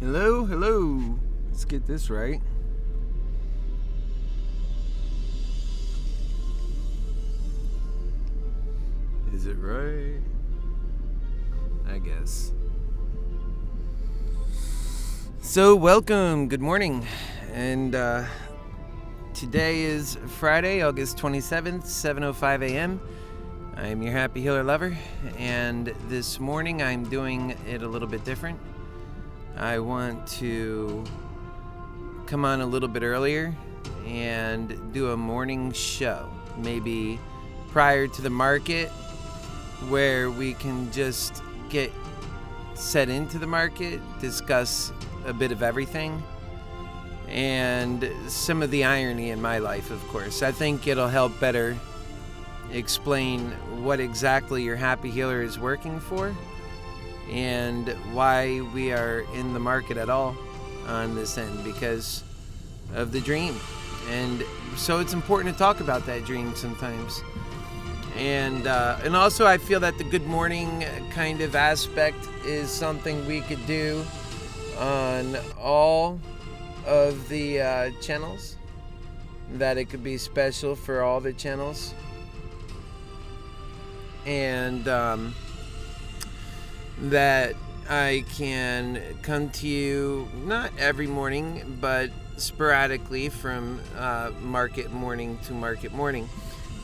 Hello. Let's get this right. Is it right? I guess. So, welcome. Good morning. And today is Friday, August 27th, 7:05 a.m. I'm your Happy Healer lover, and this morning I'm doing it a little bit different. I want to come on a little bit earlier and do a morning show, maybe prior to the market, where we can just get set into the market, discuss a bit of everything, and some of the irony in my life, of course. I think it'll help better explain what exactly your Happy Healer is working for and why we are in the market at all on this end, because of the dream. And so it's important to talk about that dream sometimes. And also I feel that the good morning kind of aspect is something we could do on all of the channels, that it could be special for all the channels. And that I can come to you not every morning, but sporadically from market morning to market morning.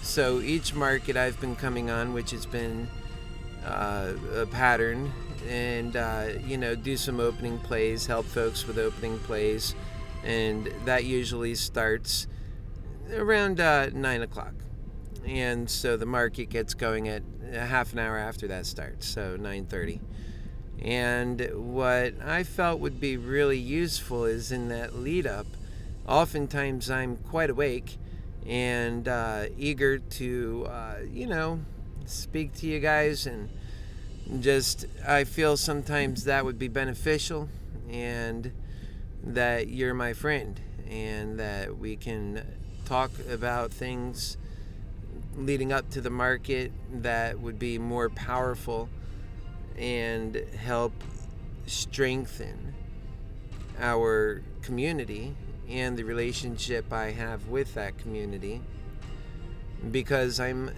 So each market I've been coming on, which has been a pattern, and do some opening plays, help folks with opening plays, and that usually starts around 9 o'clock. And so the market gets going at a half an hour after that starts, so 9:30. And what I felt would be really useful is in that lead up, oftentimes I'm quite awake and eager to, speak to you guys, and just I feel sometimes that would be beneficial, and that you're my friend, and that we can talk about things leading up to the market that would be more powerful and help strengthen our community and the relationship I have with that community, because I'm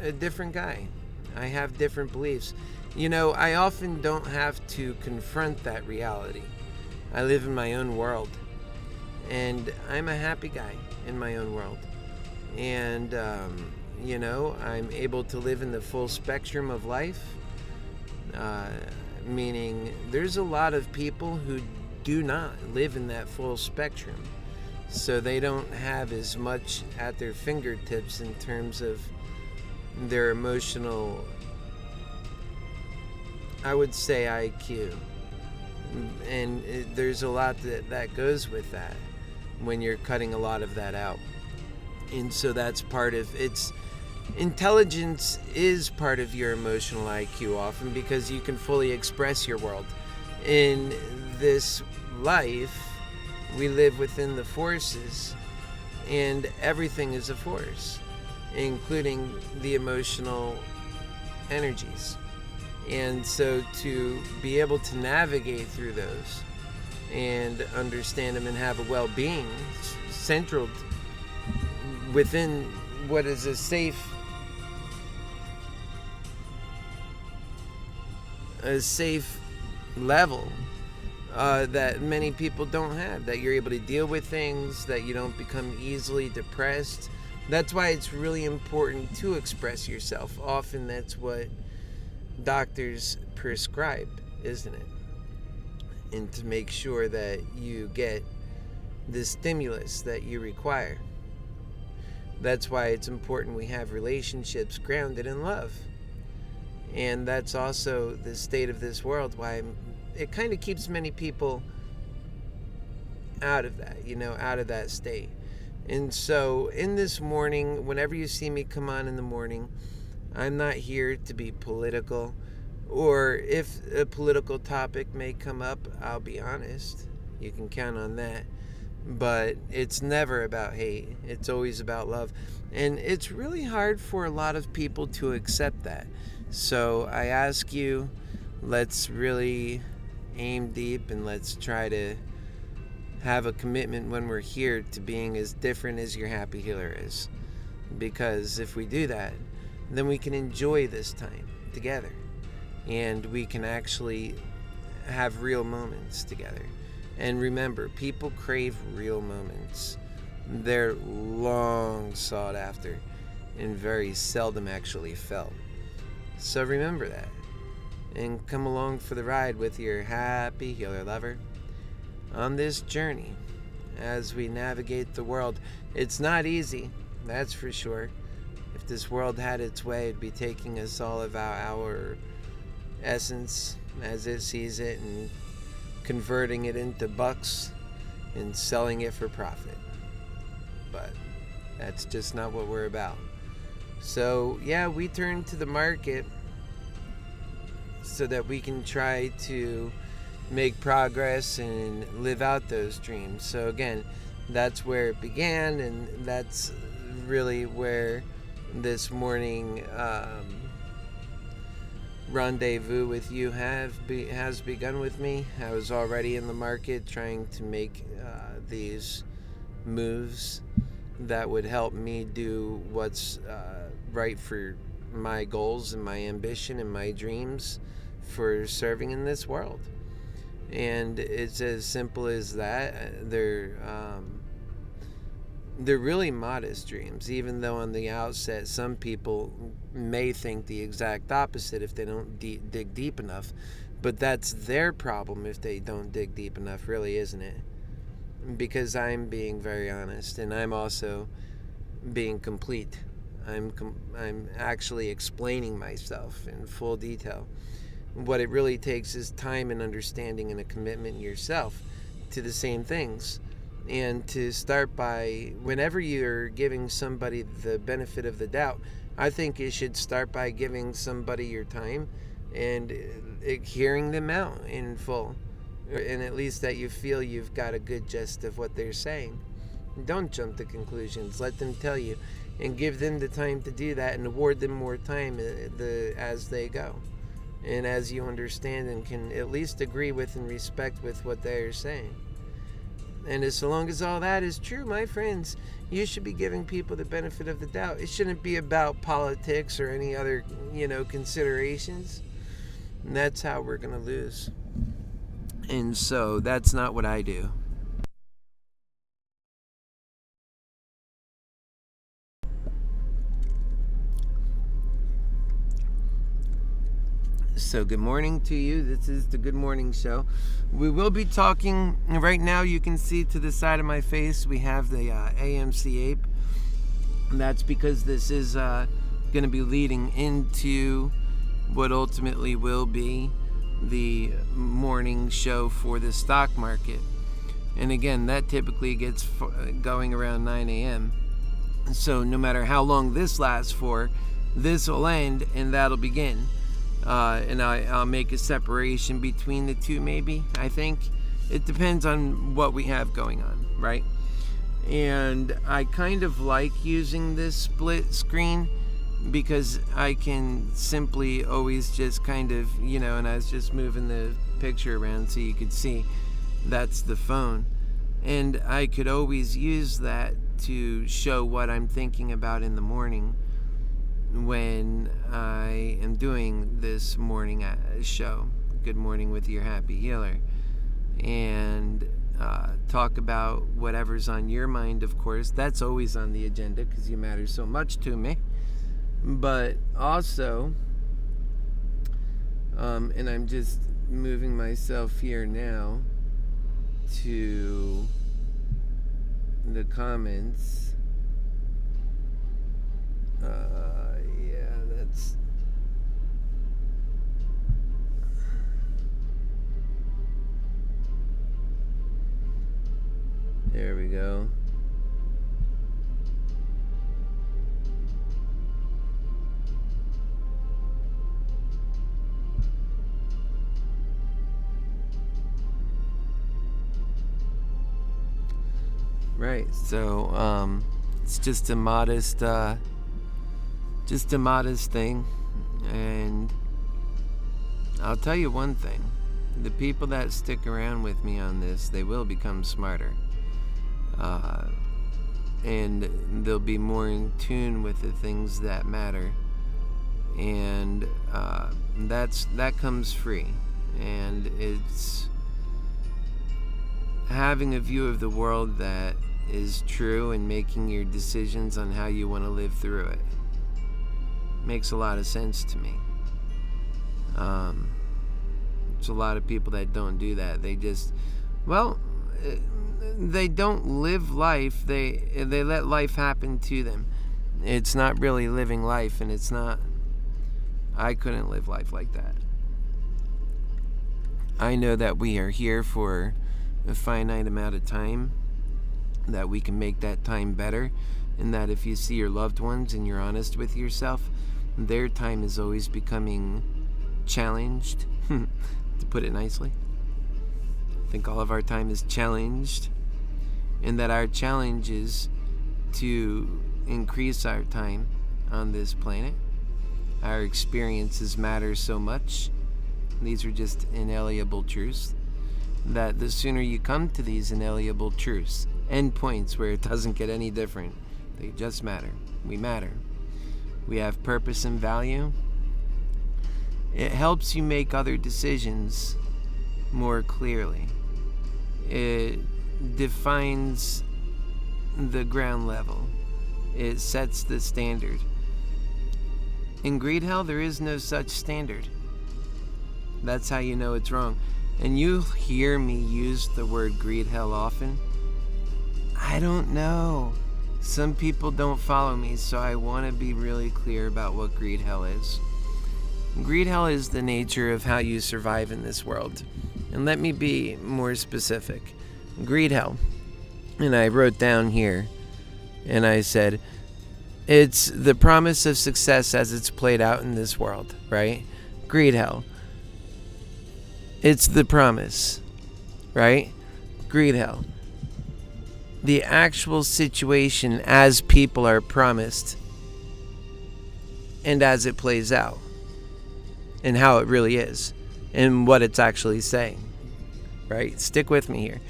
a different guy. I have different beliefs. I often don't have to confront that reality. I live in my own world, and I'm a happy guy in my own world. And I'm able to live in the full spectrum of life, meaning there's a lot of people who do not live in that full spectrum, so they don't have as much at their fingertips in terms of their emotional, I would say, IQ. And there's a lot that goes with that when you're cutting a lot of that out. And so that's part of it's intelligence is part of your emotional IQ often, because you can fully express your world. In this life, we live within the forces, and everything is a force, including the emotional energies. And so to be able to navigate through those and understand them and have a well-being central within what is a safe level that many people don't have, that you're able to deal with things, that you don't become easily depressed. That's why it's really important to express yourself. Often that's what doctors prescribe, isn't it? And to make sure that you get the stimulus that you require. That's why it's important we have relationships grounded in love. And that's also the state of this world, why it kind of keeps many people out of that, out of that state. And so in this morning, whenever you see me come on in the morning, I'm not here to be political, or if a political topic may come up, I'll be honest. You can count on that. But it's never about hate. It's always about love. And it's really hard for a lot of people to accept that. So I ask you, let's really aim deep and let's try to have a commitment when we're here to being as different as your happy healer is. Because if we do that, then we can enjoy this time together. And we can actually have real moments together. And remember, people crave real moments. They're long sought after and very seldom actually felt. So remember that. And come along for the ride with your happy healer lover on this journey as we navigate the world. It's not easy, that's for sure. If this world had its way, it'd be taking us all of our essence as it sees it and converting it into bucks and selling it for profit. But that's just not what we're about. So yeah, we turn to the market so that we can try to make progress and live out those dreams. So again, that's where it began, and that's really where this morning rendezvous with you has begun with me. I was already in the market trying to make these moves that would help me do what's right for my goals and my ambition and my dreams for serving in this world. And it's as simple as that. They're really modest dreams, even though on the outset some people may think the exact opposite if they don't dig deep enough. But that's their problem if they don't dig deep enough, really, isn't it? Because I'm being very honest, and I'm also being complete. I'm actually explaining myself in full detail. What it really takes is time and understanding and a commitment in yourself to the same things. And to start by, whenever you're giving somebody the benefit of the doubt, I think you should start by giving somebody your time and hearing them out in full. And at least that you feel you've got a good gist of what they're saying. Don't jump to conclusions. Let them tell you and give them the time to do that and award them more time as they go. And as you understand and can at least agree with and respect with what they're saying. And as long as all that is true, my friends, you should be giving people the benefit of the doubt. It shouldn't be about politics or any other, considerations. And that's how we're going to lose. And so that's not what I do. So good morning to you. This is the Good Morning Show. We will be talking, right now you can see to the side of my face, we have the AMC Ape. And that's because this is going to be leading into what ultimately will be the morning show for the stock market. And again, that typically gets going around 9 a.m. So no matter how long this lasts for, this will end and that'll begin. And I'll make a separation between the two, maybe. I think it depends on what we have going on, right? And I kind of like using this split screen because I can simply always just kind of, and I was just moving the picture around so you could see that's the phone. And I could always use that to show what I'm thinking about in the morning when I am doing this morning show, Good Morning with Your Happy Healer, and talk about whatever's on your mind, of course. That's always on the agenda because you matter so much to me. But also, and I'm just moving myself here now to the comments. There we go. Right, so it's just a modest thing, and I'll tell you one thing. The people that stick around with me on this, they will become smarter. And they'll be more in tune with the things that matter. And that comes free. And it's having a view of the world that is true and making your decisions on how you want to live through it. Makes a lot of sense to me. There's a lot of people that don't do that. They just, they don't live life. They let life happen to them. It's not really living life, and it's not. I couldn't live life like that. I know that we are here for a finite amount of time, that we can make that time better, and that if you see your loved ones and you're honest with yourself, their time is always becoming challenged, to put it nicely. I think all of our time is challenged, and that our challenge is to increase our time on this planet. Our experiences matter so much. These are just inalienable truths, that the sooner you come to these inalienable truths, endpoints where it doesn't get any different, they just matter. We matter. We have purpose and value. It helps you make other decisions more clearly. It defines the ground level. It sets the standard. In greed hell, there is no such standard. That's how you know it's wrong. And you hear me use the word greed hell often. I don't know. Some people don't follow me, so I want to be really clear about what greed hell is. Greed hell is the nature of how you survive in this world. And let me be more specific. Greed hell. And I wrote down here, and I said, it's the promise of success as it's played out in this world, right? Greed hell. It's the promise, right? Greed hell. The actual situation as people are promised, and as it plays out, and how it really is, and what it's actually saying, right? Stick with me here.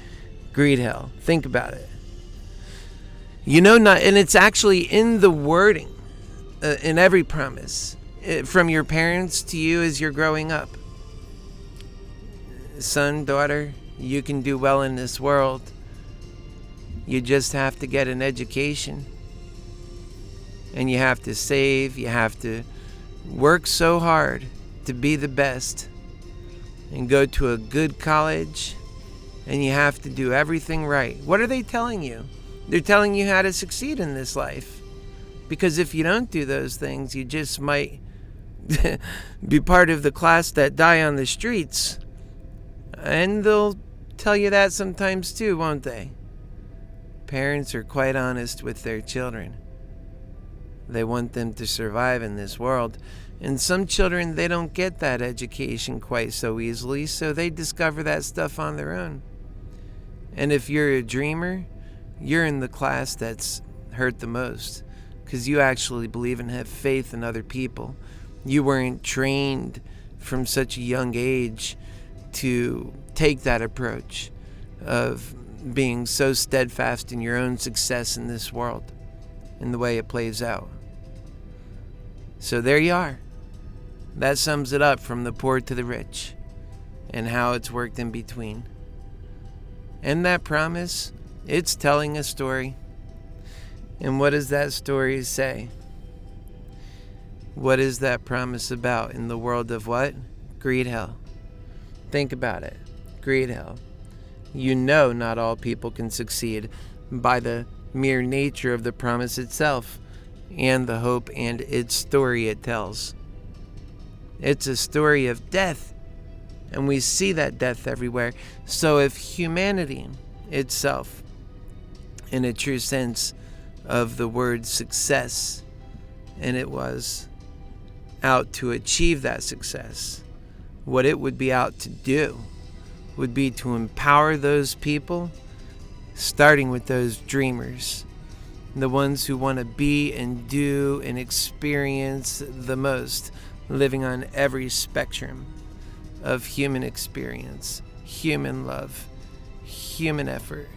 Greed hell. Think about it. And it's actually in the wording, in every promise, from your parents to you as you're growing up. Son, daughter, you can do well in this world. You just have to get an education. And you have to save. You have to work so hard to be the best. And go to a good college. And you have to do everything right. What are they telling you? They're telling you how to succeed in this life. Because if you don't do those things, you just might be part of the class that die on the streets. And they'll tell you that sometimes too, won't they? Parents are quite honest with their children. They want them to survive in this world. And some children, they don't get that education quite so easily, so they discover that stuff on their own. And if you're a dreamer, you're in the class that's hurt the most, because you actually believe and have faith in other people. You weren't trained from such a young age to take that approach of being so steadfast in your own success in this world and the way it plays out. So there you are. That sums it up, from the poor to the rich, and how it's worked in between. And that promise, it's telling a story. And what does that story say? What is that promise about in the world of what? Greed hell. Think about it. Greed hell. You know not all people can succeed by the mere nature of the promise itself and the hope and its story it tells. It's a story of death, and we see that death everywhere. So if humanity itself, in a true sense of the word success, and it was out to achieve that success, what it would be out to do would be to empower those people, starting with those dreamers, the ones who want to be and do and experience the most, living on every spectrum of human experience, human love, human effort,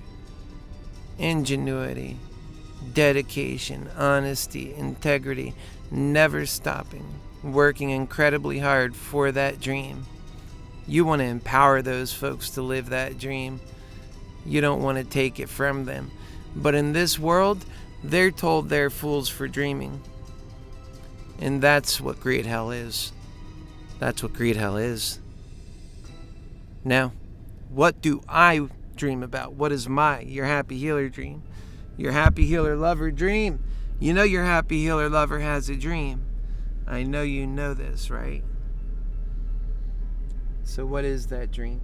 ingenuity, dedication, honesty, integrity, never stopping, working incredibly hard for that dream. You want to empower those folks to live that dream. You don't want to take it from them. But in this world, they're told they're fools for dreaming. And that's what great hell is. That's what great hell is. Now, what do I dream about? What is your happy healer dream? Your happy healer lover dream. You know your happy healer lover has a dream. I know you know this, right? So what is that dream?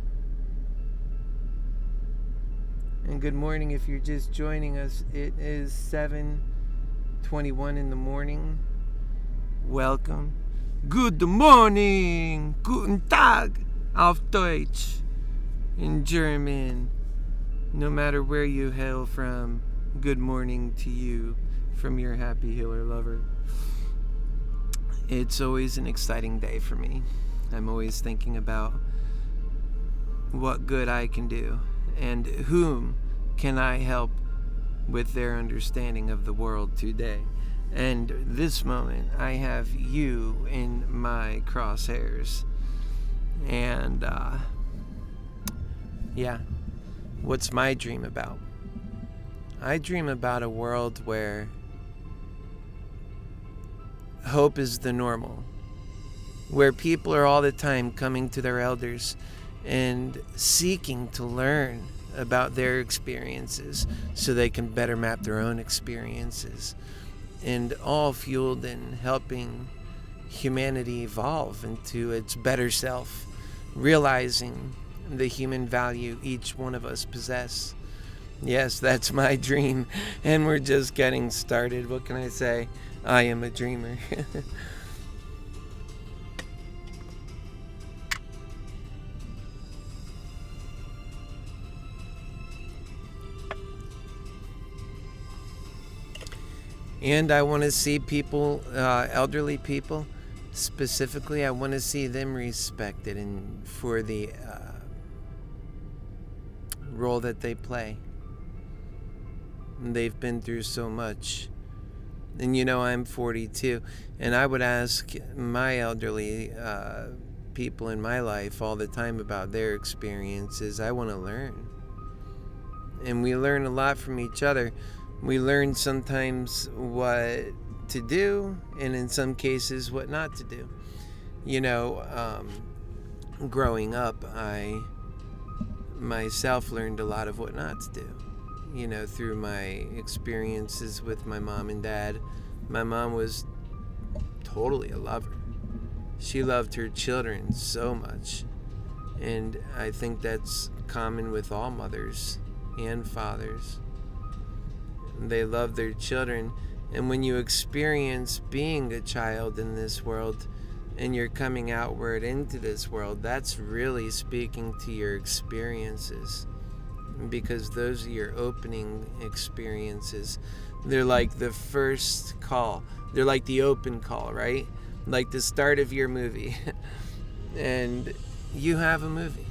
And good morning if you're just joining us. It is 7:21 in the morning. Welcome. Good morning. Guten Tag. Auf Deutsch. In German. No matter where you hail from, good morning to you from your happy healer lover. It's always an exciting day for me. I'm always thinking about what good I can do and whom can I help with their understanding of the world today. And this moment, I have you in my crosshairs. And, what's my dream about? I dream about a world where hope is the normal, where people are all the time coming to their elders and seeking to learn about their experiences so they can better map their own experiences, and all fueled in helping humanity evolve into its better self, realizing the human value each one of us possess. Yes, that's my dream, and we're just getting started. What can I say? I am a dreamer. And I want to see people, elderly people, specifically, I want to see them respected and for the role that they play. They've been through so much. And I'm 42, and I would ask my elderly people in my life all the time about their experiences. I want to learn. And we learn a lot from each other. We learn sometimes what to do, and in some cases what not to do. Growing up, I myself learned a lot of what not to do. Through my experiences with my mom and dad. My mom was totally a lover. She loved her children so much. And I think that's common with all mothers and fathers. They love their children. And when you experience being a child in this world and you're coming outward into this world, that's really speaking to your experiences. Because those are your opening experiences. They're like the first call. They're like the open call, right? Like the start of your movie. And you have a movie.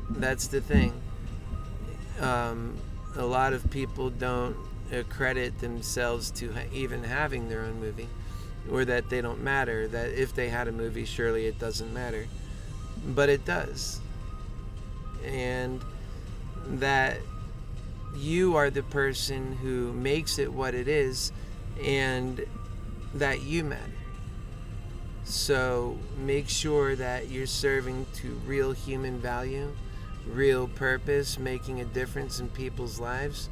That's the thing. A lot of people don't accredit themselves to even having their own movie, or that they don't matter, that if they had a movie, surely it doesn't matter. But it does. And that you are the person who makes it what it is, and that you matter. So make sure that you're serving to real human value, real purpose, making a difference in people's lives,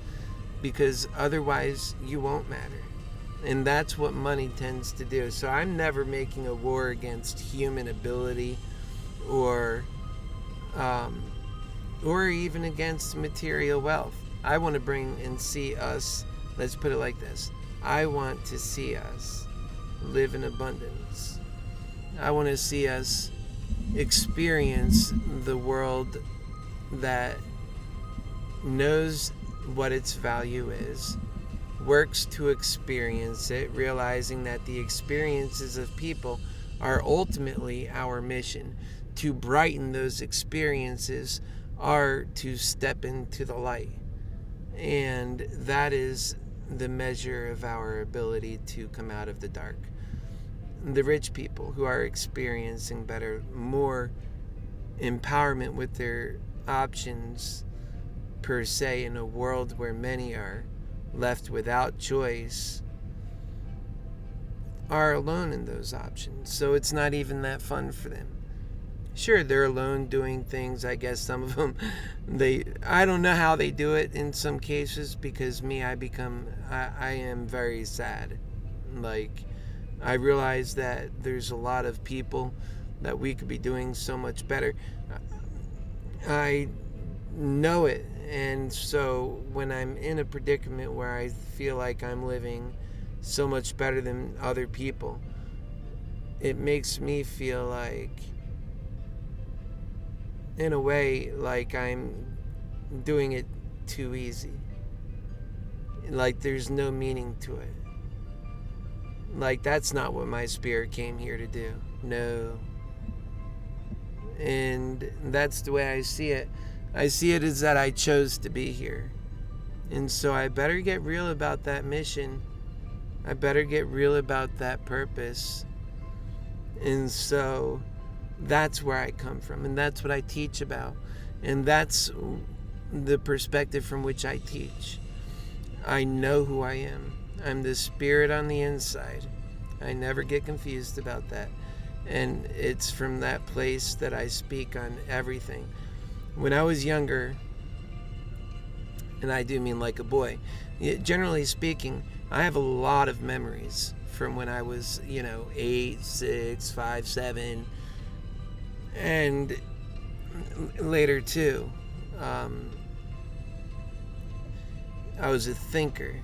because otherwise you won't matter. And that's what money tends to do. So I'm never making a war against human ability or even against material wealth. I want to bring and see us, let's put it like this. I want to see us live in abundance. I want to see us experience the world that knows what its value is, works to experience it, realizing that the experiences of people are ultimately our mission. To brighten those experiences are to step into the light. And that is the measure of our ability to come out of the dark. The rich people who are experiencing better, more empowerment with their options per se, in a world where many are left without choice, are alone in those options. So it's not even that fun for them. Sure, they're alone doing things. I guess some of them, I don't know how they do it in some cases, because I am very sad. Like, I realize that there's a lot of people that we could be doing so much better. I know it. And so when I'm in a predicament where I feel like I'm living so much better than other people, it makes me feel like, in a way, like I'm doing it too easy. Like there's no meaning to it. Like that's not what my spirit came here to do. No. And that's the way I see it. I see it as that I chose to be here. And so I better get real about that mission. I better get real about that purpose. And so that's where I come from, and that's what I teach about, and that's the perspective from which I teach. I know who I am. I'm the spirit on the inside. I never get confused about that, and it's from that place that I speak on everything. When I was younger, and I do mean like a boy, generally speaking, I have a lot of memories from when I was, 8, 6, 5, 7, and later too. I was a thinker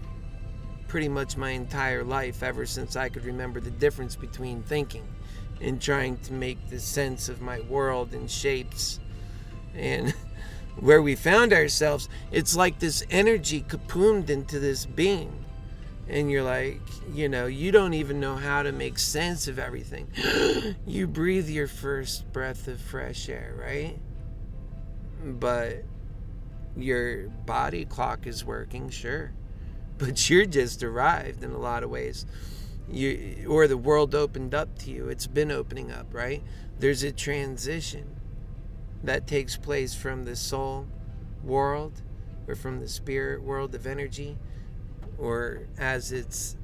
pretty much my entire life, ever since I could remember the difference between thinking and trying to make the sense of my world and shapes. And where we found ourselves, it's like this energy cocooned into this being. And you're like, you don't even know how to make sense of everything. You breathe your first breath of fresh air, right? But your body clock is working, sure. But you're just arrived in a lot of ways. Or the world opened up to you. It's been opening up, right? There's a transition that takes place from the soul world, or from the spirit world of energy, or as it's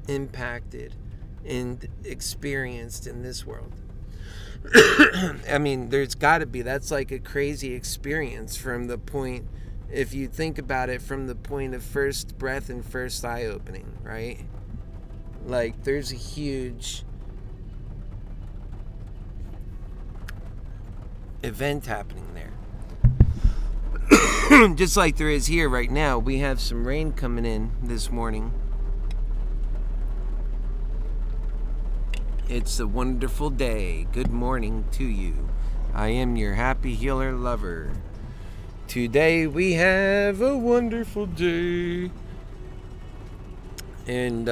impacted and experienced in this world. I mean, there's got to be. That's like a crazy experience from the point, if you think about it, from the point of first breath and first eye opening, right? Like, there's a huge event happening there. Just like there is here right now. We have some rain coming in this morning. It's a wonderful day. Good morning to you. I am your HappyHealer lover. Today we have a wonderful day. And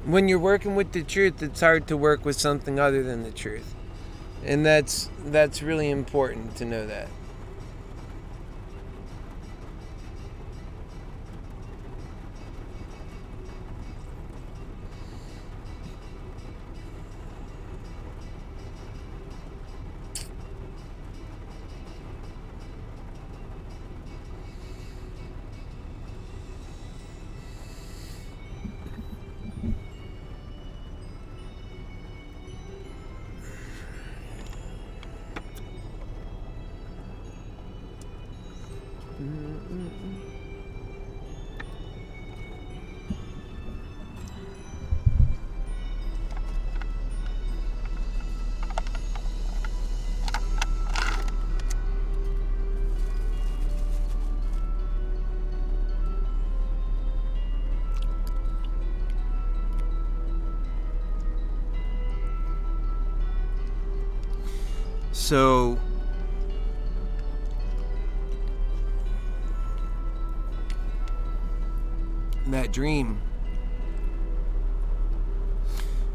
when you're working with the truth, it's hard to work with something other than the truth. And that's really important to know that. So that dream,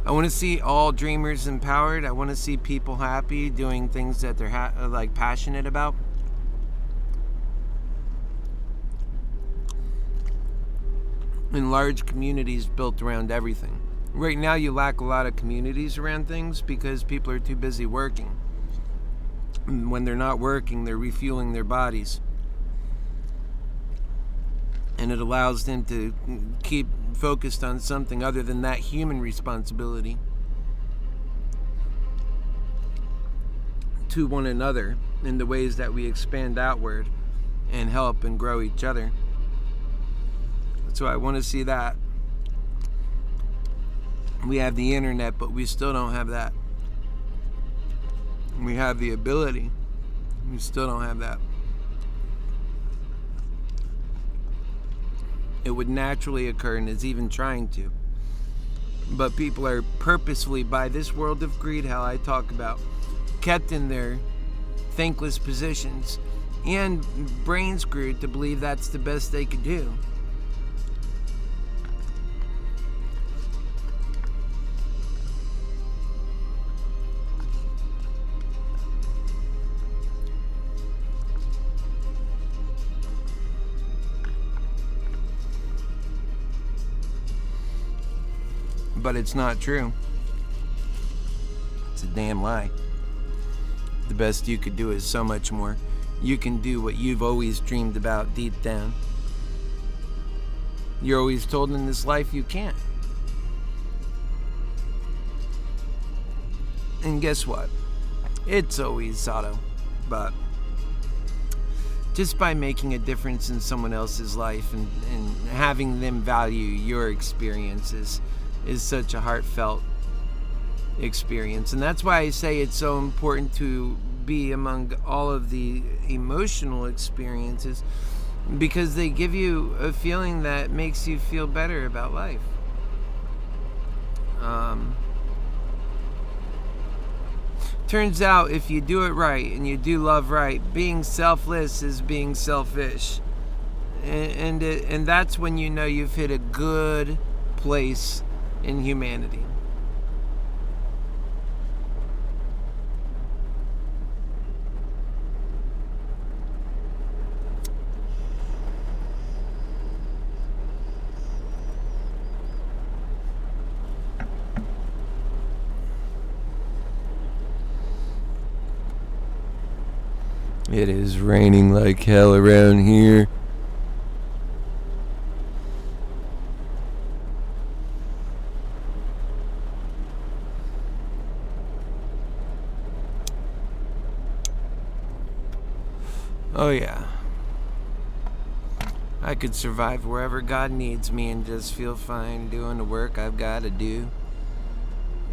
I want to see all dreamers empowered. I want to see people happy, doing things that they're passionate about. In large communities built around everything. Right now you lack a lot of communities around things because people are too busy working. And when they're not working, they're refueling their bodies. And it allows them to keep focused on something other than that human responsibility to one another in the ways that we expand outward and help and grow each other. So I want to see that. We have the internet, but we still don't have that. We have the ability. We still don't have that. It would naturally occur and is even trying to. But people are purposefully, by this world of greed, how I talk about, kept in their thankless positions and brain screwed to believe that's the best they could do. But it's not true. It's a damn lie. The best you could do is so much more. You can do what you've always dreamed about deep down. You're always told in this life you can't. And guess what? It's always auto. But just by making a difference in someone else's life and having them value your experiences is such a heartfelt experience. And that's why I say it's so important to be among all of the emotional experiences, because they give you a feeling that makes you feel better about life. Turns out if you do it right and you do love right, being selfless is being selfish. And that's when you know you've hit a good place in humanity. It is raining like hell around here. Oh yeah. I could survive wherever God needs me and just feel fine doing the work I've got to do.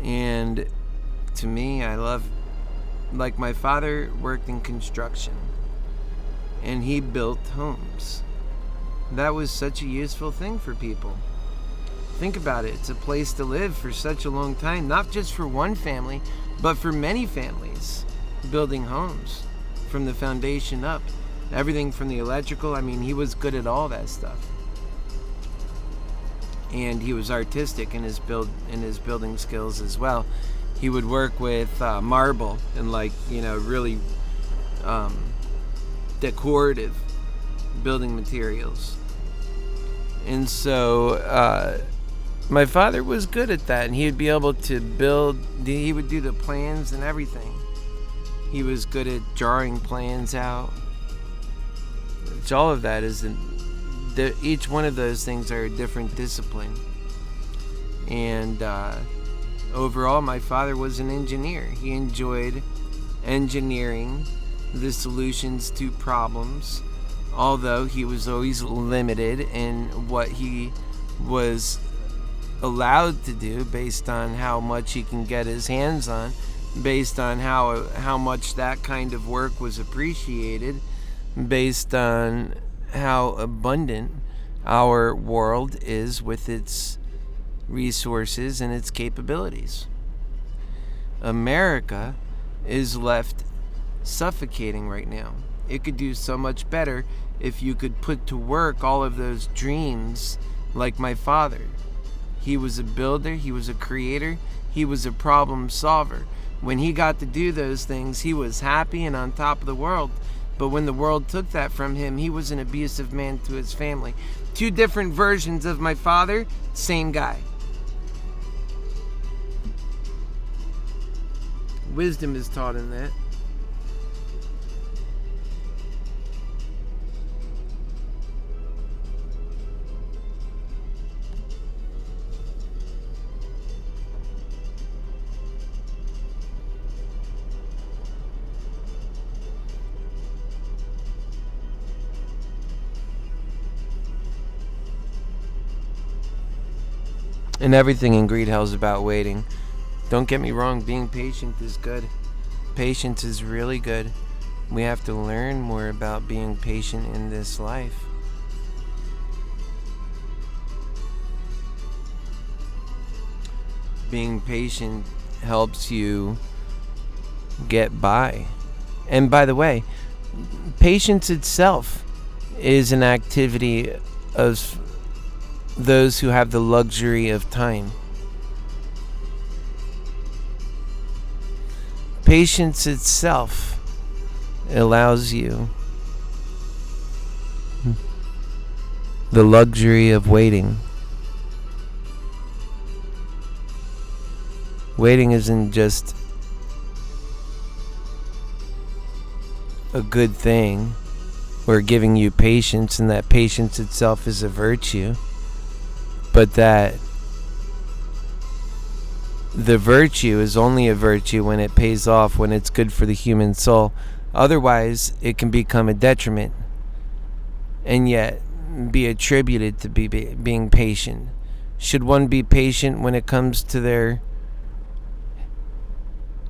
And to me, I love, like my father worked in construction and he built homes. That was such a useful thing for people. Think about it. It's a place to live for such a long time, not just for one family, but for many families, building homes from the foundation up. Everything from the electrical. I mean, he was good at all that stuff. And he was artistic in his building skills as well. He would work with marble and really decorative building materials. And so my father was good at that, and he would be able to build. He would do the plans and everything. He was good at drawing plans out. Which all of that is, each one of those things are a different discipline. And overall, my father was an engineer. He enjoyed engineering the solutions to problems, although he was always limited in what he was allowed to do based on how much he can get his hands on, based on how much that kind of work was appreciated, based on how abundant our world is with its resources and its capabilities. America is left suffocating right now. It could do so much better if you could put to work all of those dreams like my father. He was a builder, he was a creator, he was a problem solver. When he got to do those things, he was happy and on top of the world. But when the world took that from him, he was an abusive man to his family. Two different versions of my father, same guy. Wisdom is taught in that. And everything in Greed Hell is about waiting. Don't get me wrong, being patient is good. Patience is really good. We have to learn more about being patient in this life. Being patient helps you get by. And by the way, patience itself is an activity of those who have the luxury of time. Patience itself allows you the luxury of waiting. Waiting isn't just a good thing or giving you patience, and that patience itself is a virtue. But that the virtue is only a virtue when it pays off, when it's good for the human soul. Otherwise, it can become a detriment and yet be attributed to being patient. Should one be patient when it comes to their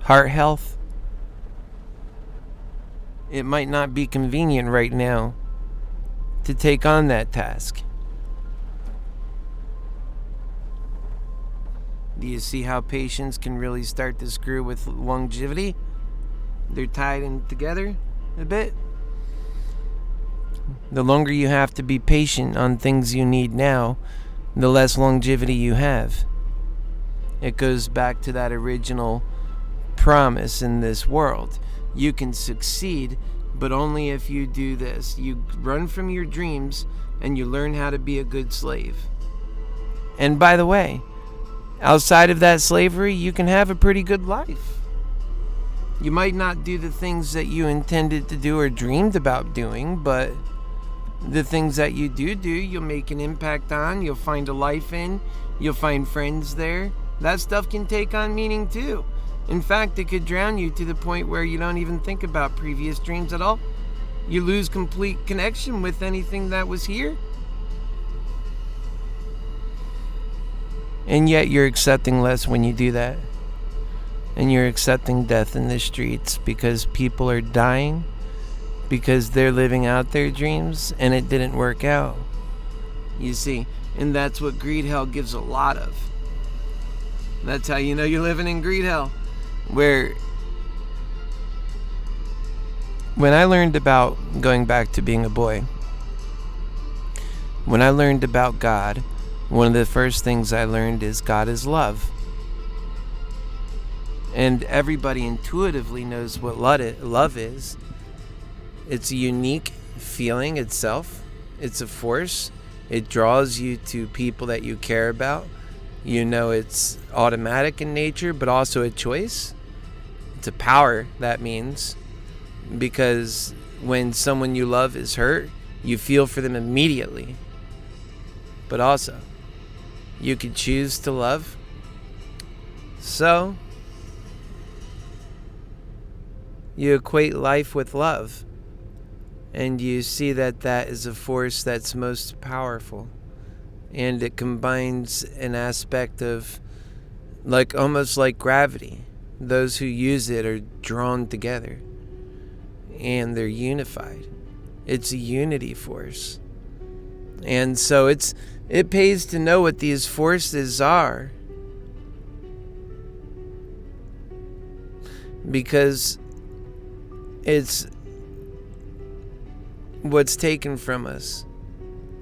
heart health? It might not be convenient right now to take on that task. Do you see how patience can really start to screw with longevity? They're tied in together a bit. The longer you have to be patient on things you need now, the less longevity you have. It goes back to that original promise in this world. You can succeed, but only if you do this. You run from your dreams and you learn how to be a good slave. And by the way, outside of that slavery, you can have a pretty good life. You might not do the things that you intended to do or dreamed about doing, but the things that you do, you'll make an impact on, you'll find a life in, you'll find friends there. That stuff can take on meaning too. In fact, it could drown you to the point where you don't even think about previous dreams at all. You lose complete connection with anything that was here. And yet you're accepting less when you do that. And you're accepting death in the streets because people are dying, because they're living out their dreams and it didn't work out. You see, and that's what Greed Hell gives a lot of. That's how you know you're living in Greed Hell. Where when I learned about, going back to being a boy, when I learned about God, one of the first things I learned is God is love. And everybody intuitively knows what love is. It's a unique feeling itself. It's a force. It draws you to people that you care about. You know it's automatic in nature, but also a choice. It's a power, that means. Because when someone you love is hurt, you feel for them immediately. But also, you could choose to love. So, you equate life with love. And you see that that is a force that's most powerful. And it combines an aspect of, like, almost like gravity. Those who use it are drawn together. And they're unified. It's a unity force. And so it pays to know what these forces are. Because It's what's taken from us.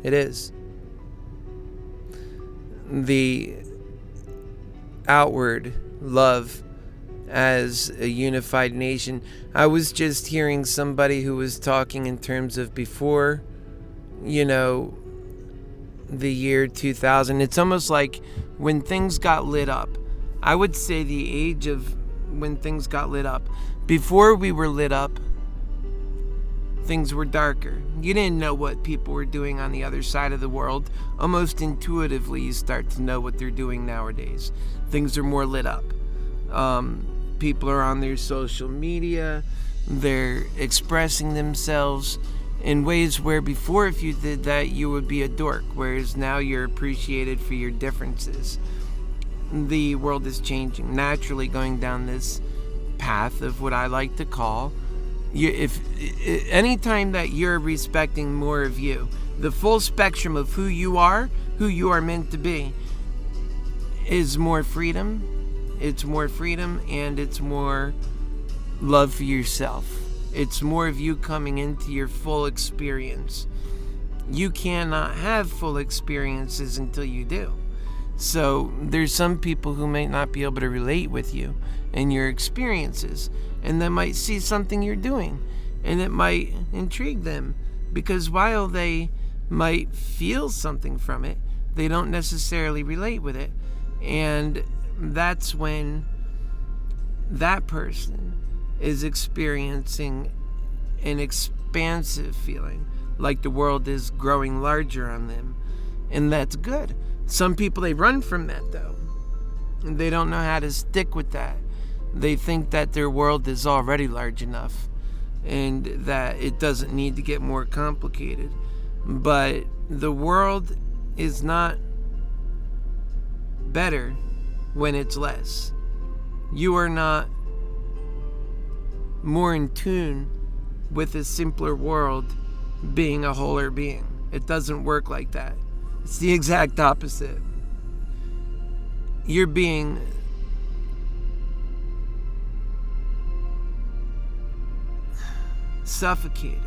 It is. The outward love as a unified nation. I was just hearing somebody who was talking in terms of before, the year 2000. It's almost like when things got lit up. I would say the age of when things got lit up. Before we were lit up, things were darker. You didn't know what people were doing on the other side of the world. Almost intuitively, you start to know what they're doing nowadays. Things are more lit up. People are on their social media. They're expressing themselves in ways where before, if you did that, you would be a dork, whereas now you're appreciated for your differences. The world is changing, naturally going down this path of what I like to call, anytime that you're respecting more of you, the full spectrum of who you are meant to be, is more freedom. It's more freedom, and it's more love for yourself. It's more of you coming into your full experience. You cannot have full experiences until you do. So there's some people who might not be able to relate with you and your experiences, and they might see something you're doing, and it might intrigue them, because while they might feel something from it, they don't necessarily relate with it. And that's when that person is experiencing an expansive feeling, like the world is growing larger on them. And that's good. Some people, they run from that, though. And they don't know how to stick with that. They think that their world is already large enough and that it doesn't need to get more complicated. But the world is not better when it's less. You are not more in tune with a simpler world being a wholer being. It doesn't work like that. It's the exact opposite. You're being suffocated,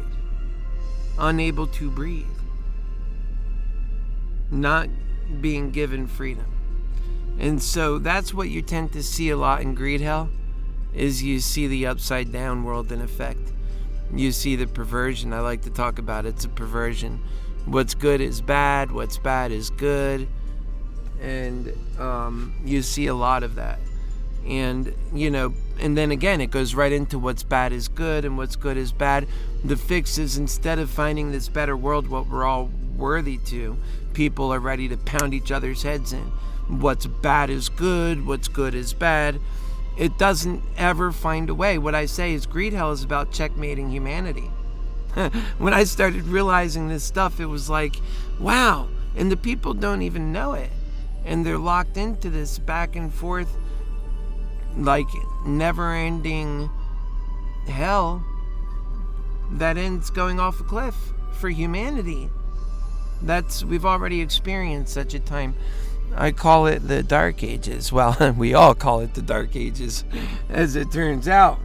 unable to breathe, not being given freedom. And so that's what you tend to see a lot in greed hell, is you see the upside down world in effect. You see the perversion. I like to talk about it's a perversion. What's good is bad, what's bad is good. And you see a lot of that. And, and then again, it goes right into what's bad is good and what's good is bad. The fix is, instead of finding this better world, what we're all worthy to, people are ready to pound each other's heads in. What's bad is good, what's good is bad. It doesn't ever find a way. What I say is greed hell is about checkmating humanity. When I started realizing this stuff, it was like, wow. And the people don't even know it. And they're locked into this back and forth, like never-ending hell that ends going off a cliff for humanity. We've already experienced such a time. I call it the Dark Ages. Well, we all call it the Dark Ages, as it turns out,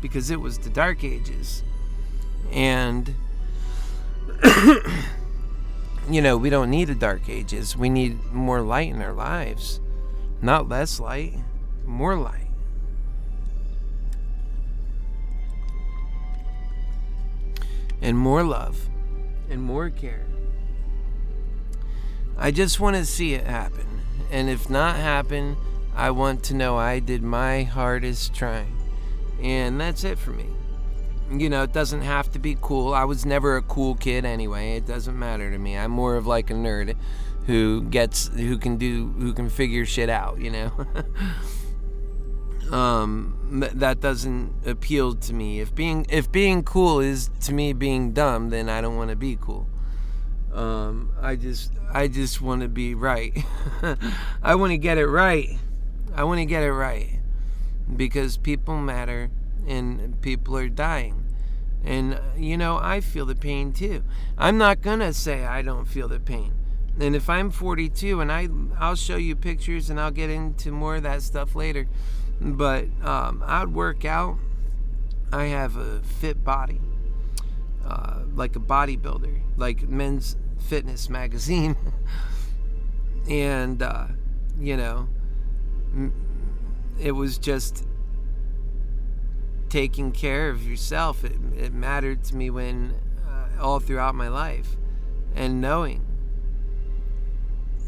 because it was the Dark Ages. And, we don't need a Dark Ages. We need more light in our lives. Not less light, more light. And more love, and more care. I just want to see it happen. And if not happen, I want to know I did my hardest trying. And that's it for me. It doesn't have to be cool. I was never a cool kid anyway. It doesn't matter to me. I'm more of like a nerd who can figure shit out, that doesn't appeal to me. If being cool is to me being dumb, then I don't want to be cool. I just want to be right. I want to get it right. Because people matter and people are dying. And, I feel the pain too. I'm not going to say I don't feel the pain. And if I'm 42, and I'll show you pictures and I'll get into more of that stuff later. But I'd work out. I have a fit body, like a bodybuilder, like Men's Fitness magazine. And, it was just taking care of yourself. It mattered to me when, all throughout my life, and knowing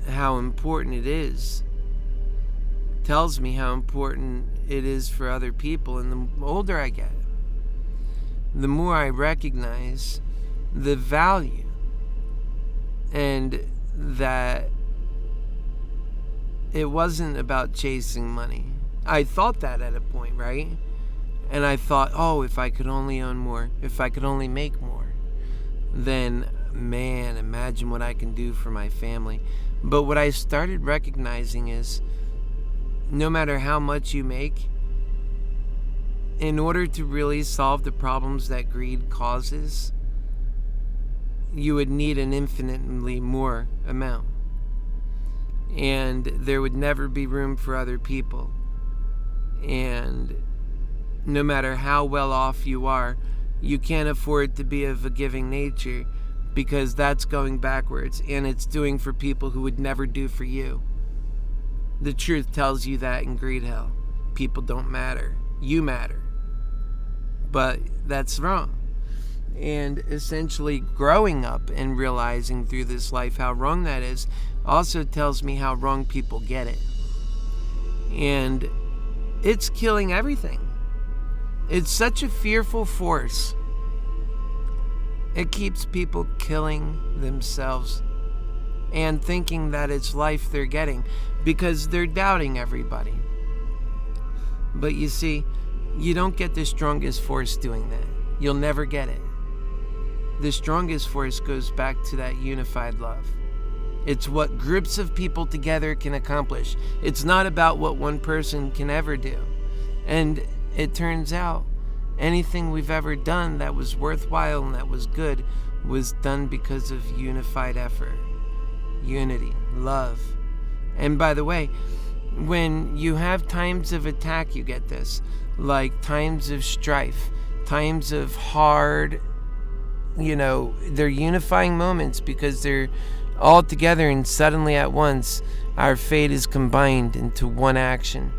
how important it is tells me how important it is for other people. And the older I get, the more I recognize the value, and that it wasn't about chasing money. I thought that at a point, right? And I thought, oh, if I could only own more, if I could only make more, then, man, imagine what I can do for my family. But what I started recognizing is, no matter how much you make, in order to really solve the problems that greed causes, you would need an infinitely more amount. And there would never be room for other people. And no matter how well off you are, you can't afford to be of a giving nature, because that's going backwards, and it's doing for people who would never do for you. The truth tells you that in greed hell. People don't matter. You matter. But that's wrong. And essentially growing up and realizing through this life how wrong that is also tells me how wrong people get it. And it's killing everything. It's such a fearful force. It keeps people killing themselves and thinking that it's life they're getting, because they're doubting everybody. But you see, you don't get the strongest force doing that. You'll never get it. The strongest force goes back to that unified love. It's what groups of people together can accomplish. It's not about what one person can ever do. And it turns out, anything we've ever done that was worthwhile and that was good was done because of unified effort, unity, love. And by the way, when you have times of attack, you get this, like times of strife, times of hard, they're unifying moments, because they're all together, and suddenly at once our fate is combined into one action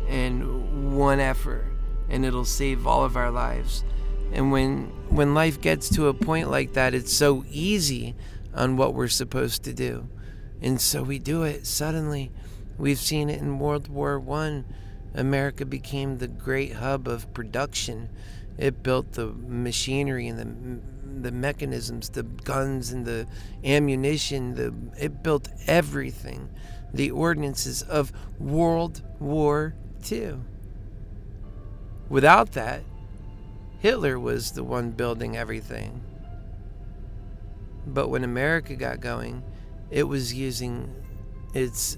and one effort, and it'll save all of our lives. And when life gets to a point like that, it's so easy on what we're supposed to do, and so we do it suddenly. We've seen it in World War I. America became the great hub of production. It built the machinery and the mechanisms, the guns and the ammunition. It built everything, the ordinances of World War II. Without that, Hitler was the one building everything. But when America got going, it was using its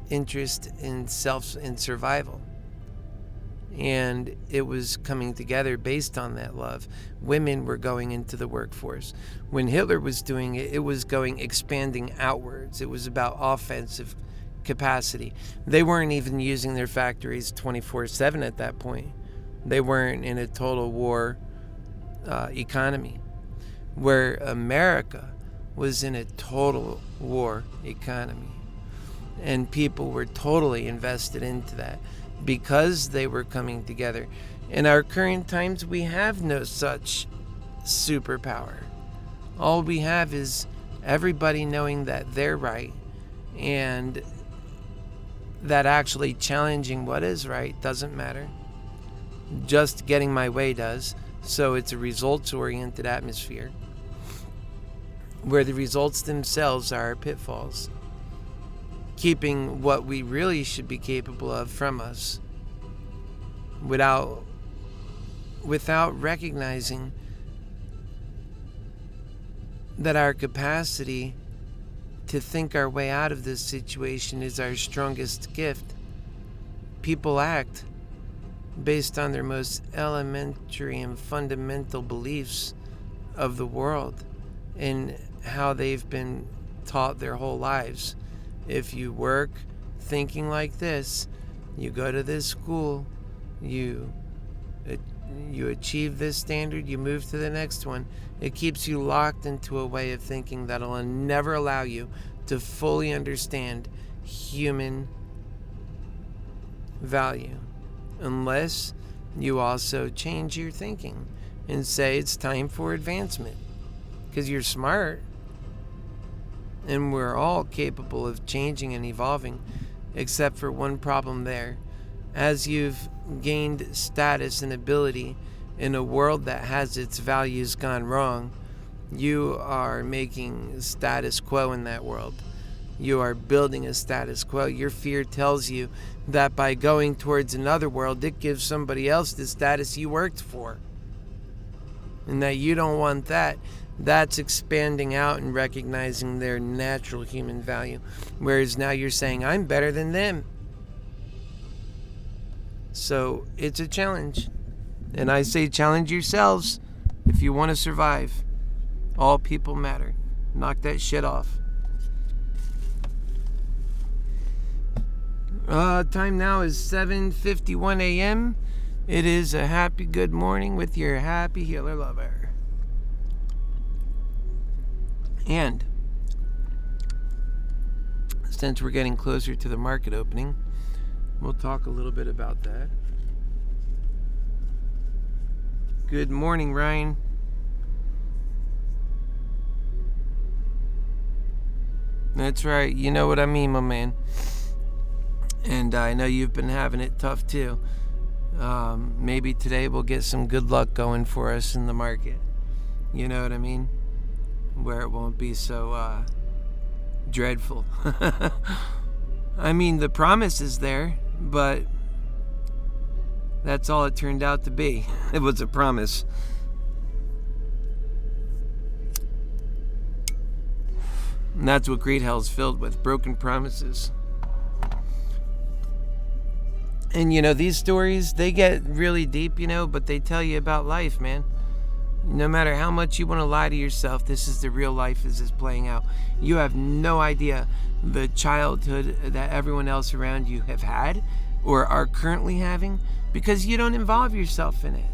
interest in self and survival. And it was coming together based on that love. Women were going into the workforce. When Hitler was doing it, it was expanding outwards. It was about offensive capacity. They weren't even using their factories 24/7 at that point. They weren't in a total war economy, where America was in a total war economy. And people were totally invested into that, because they were coming together. In our current times, we have no such superpower. All we have is everybody knowing that they're right, and that actually challenging what is right doesn't matter. Just getting my way does. So it's a results-oriented atmosphere, where the results themselves are pitfalls, keeping what we really should be capable of from us, without recognizing that our capacity to think our way out of this situation is our strongest gift. People act based on their most elementary and fundamental beliefs of the world and how they've been taught their whole lives. If you work thinking like this, you go to this school, you you achieve this standard, you move to the next one. It keeps you locked into a way of thinking that'll never allow you to fully understand human value, unless you also change your thinking and say it's time for advancement, because you're smart and we're all capable of changing and evolving, except for one problem there. As you've gained status and ability in a world that has its values gone wrong, you are making status quo in that world. You are building a status quo. Your fear tells you that by going towards another world, it gives somebody else the status you worked for, and that you don't want that. That's expanding out and recognizing their natural human value, whereas now you're saying, I'm better than them. So it's a challenge. And I say challenge yourselves if you want to survive. All people matter. Knock that shit off. Time now is 7:51 a.m. It is a happy good morning with your happy healer lover. And since we're getting closer to the market opening, we'll talk a little bit about that. Good morning, Ryan. That's right. You know what I mean, my man. And I know you've been having it tough too. Maybe today we'll get some good luck going for us in the market. You know what I mean? Where it won't be so dreadful. I mean, the promise is there, but that's all it turned out to be. It was a promise. And that's what greed hell is filled with, broken promises. And you know, these stories, they get really deep, you know, but they tell you about life, man. No matter how much you want to lie to yourself, this is the real life as it's playing out. You have no idea the childhood that everyone else around you have had or are currently having, because you don't involve yourself in it.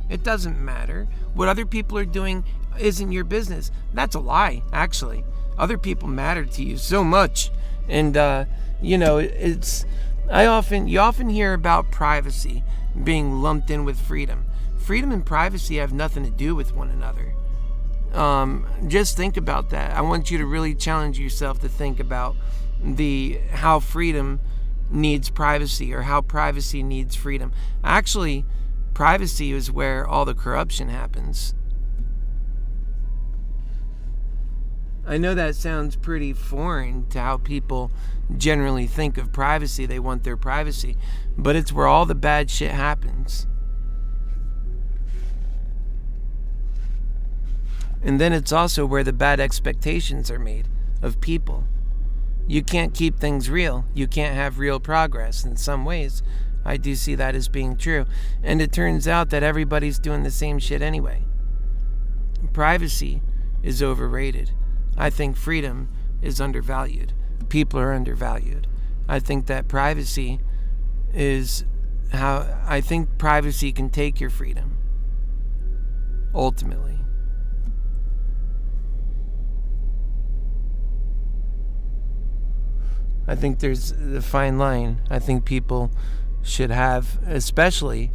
It doesn't matter. What other people are doing isn't your business. That's a lie, actually. Other people matter to you so much. And, you know, you often hear about privacy being lumped in with freedom. Freedom and privacy have nothing to do with one another. Just think about that. I want you to really challenge yourself to think about how freedom needs privacy, or how privacy needs freedom. Actually, privacy is where all the corruption happens. I know that sounds pretty foreign to how people generally think of privacy. They want their privacy, but it's where all the bad shit happens. And then it's also where the bad expectations are made of people. You can't keep things real. You can't have real progress. In some ways, I do see that as being true. And it turns out that everybody's doing the same shit anyway. Privacy is overrated. I think freedom is undervalued. People are undervalued. I think that privacy can take your freedom. Ultimately. I think there's a fine line. I think people should have, especially,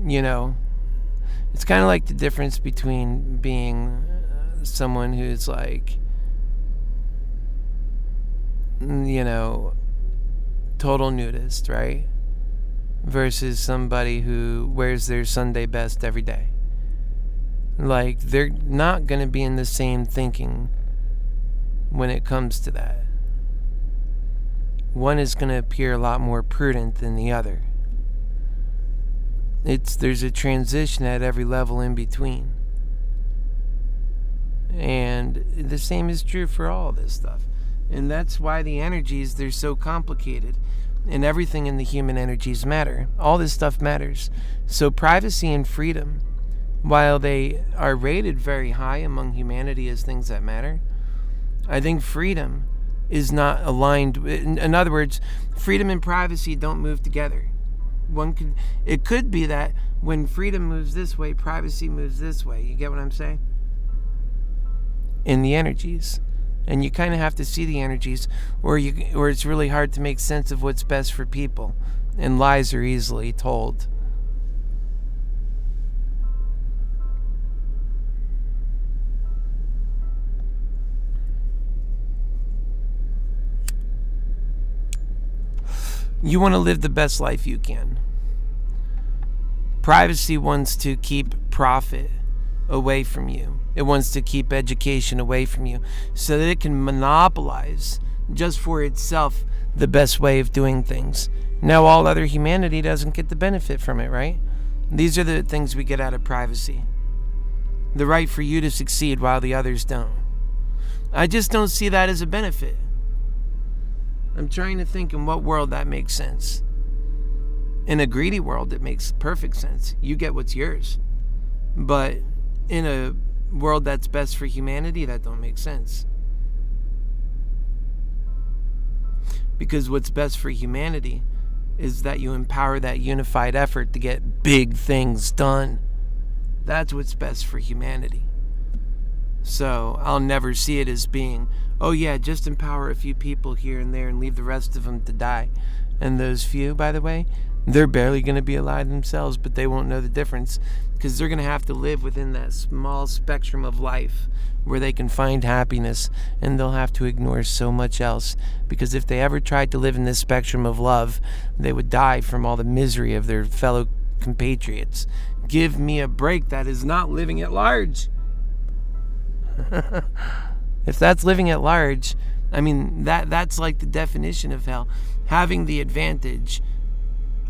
you know, it's kind of like the difference between being someone who's like, you know, total nudist, right? Versus somebody who wears their Sunday best every day. Like, they're not going to be in the same thinking when it comes to that. One is going to appear a lot more prudent than the other. There's a transition at every level in between. And the same is true for all this stuff. And that's why the energies, they're so complicated. And everything in the human energies matter. All this stuff matters. So privacy and freedom, while they are rated very high among humanity as things that matter, I think freedom is not aligned. In other words, freedom and privacy don't move together. It could be that when freedom moves this way, privacy moves this way. You get what I'm saying? In the energies. And you kind of have to see the energies, or it's really hard to make sense of what's best for people. And lies are easily told. You want to live the best life you can. Privacy wants to keep profit away from you. It wants to keep education away from you so that it can monopolize just for itself the best way of doing things. Now all other humanity doesn't get the benefit from it, right? These are the things we get out of privacy. The right for you to succeed while the others don't. I just don't see that as a benefit. I'm trying to think in what world that makes sense. In a greedy world, it makes perfect sense. You get what's yours. But in a world that's best for humanity, that don't make sense. Because what's best for humanity is that you empower that unified effort to get big things done. That's what's best for humanity. So I'll never see it as being, oh yeah, just empower a few people here and there and leave the rest of them to die. And those few, by the way, they're barely going to be alive themselves, but they won't know the difference because they're going to have to live within that small spectrum of life where they can find happiness, and they'll have to ignore so much else, because if they ever tried to live in this spectrum of love, they would die from all the misery of their fellow compatriots. Give me a break. That is not living at large. If that's living at large, I mean, that's like the definition of hell. Having the advantage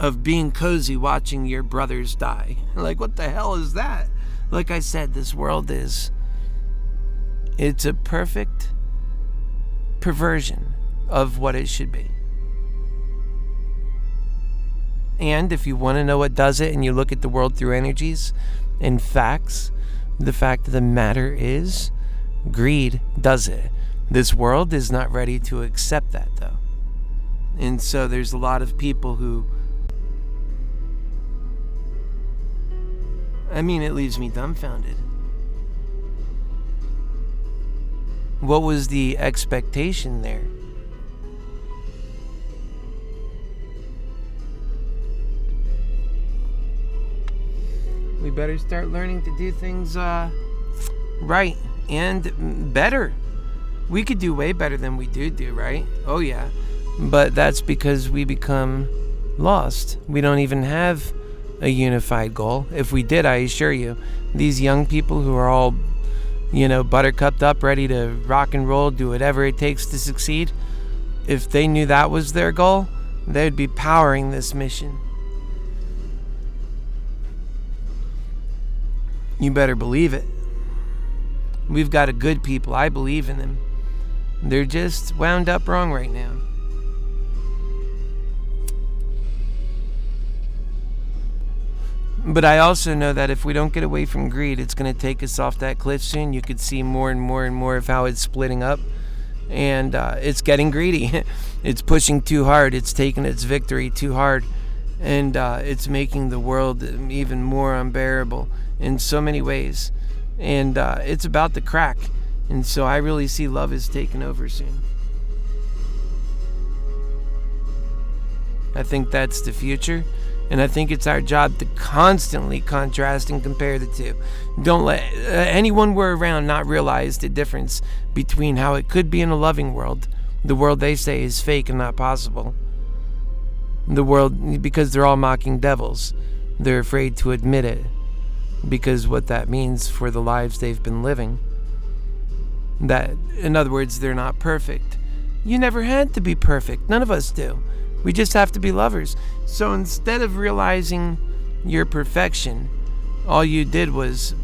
of being cozy watching your brothers die. Like, what the hell is that? Like I said, this world it's a perfect perversion of what it should be. And if you want to know what does it, and you look at the world through energies and facts, the fact of the matter is, greed does it. This world is not ready to accept that, though. And so there's a lot of people who, I mean, it leaves me dumbfounded. What was the expectation there? We better start learning to do things right and better. We could do way better than we do, right? Oh yeah. But that's because we become lost. We don't even have a unified goal. If we did, I assure you, these young people who are all, buttercupped up, ready to rock and roll, do whatever it takes to succeed, if they knew that was their goal, they would be powering this mission. You better believe it. We've got a good people. I believe in them. They're just wound up wrong right now. But I also know that if we don't get away from greed, it's going to take us off that cliff soon. You could see more and more and more of how it's splitting up. And it's getting greedy. It's pushing too hard. It's taking its victory too hard. And it's making the world even more unbearable in so many ways. And it's about to crack. And so I really see love is taking over soon. I think that's the future. And I think it's our job to constantly contrast and compare the two. Don't let anyone we're around not realize the difference between how it could be in a loving world, the world they say is fake and not possible. The world, because they're all mocking devils. They're afraid to admit it, because what that means for the lives they've been living. That, in other words, they're not perfect. You never had to be perfect. None of us do. We just have to be lovers. So instead of realizing your perfection, all you did was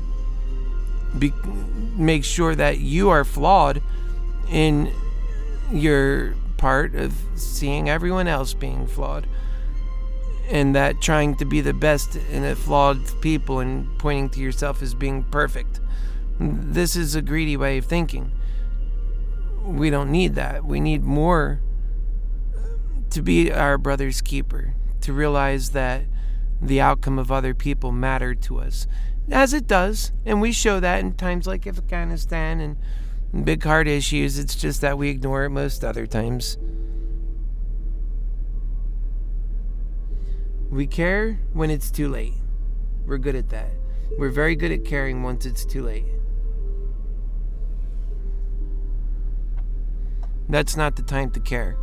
make sure that you are flawed in your part of seeing everyone else being flawed. And that trying to be the best in a flawed people and pointing to yourself as being perfect. This is a greedy way of thinking. We don't need that. We need more to be our brother's keeper, to realize that the outcome of other people matter to us, as it does, and we show that in times like Afghanistan and big heart issues. It's just that we ignore it most other times. We care when it's too late. We're good at that. We're very good at caring once it's too late. That's not the time to care.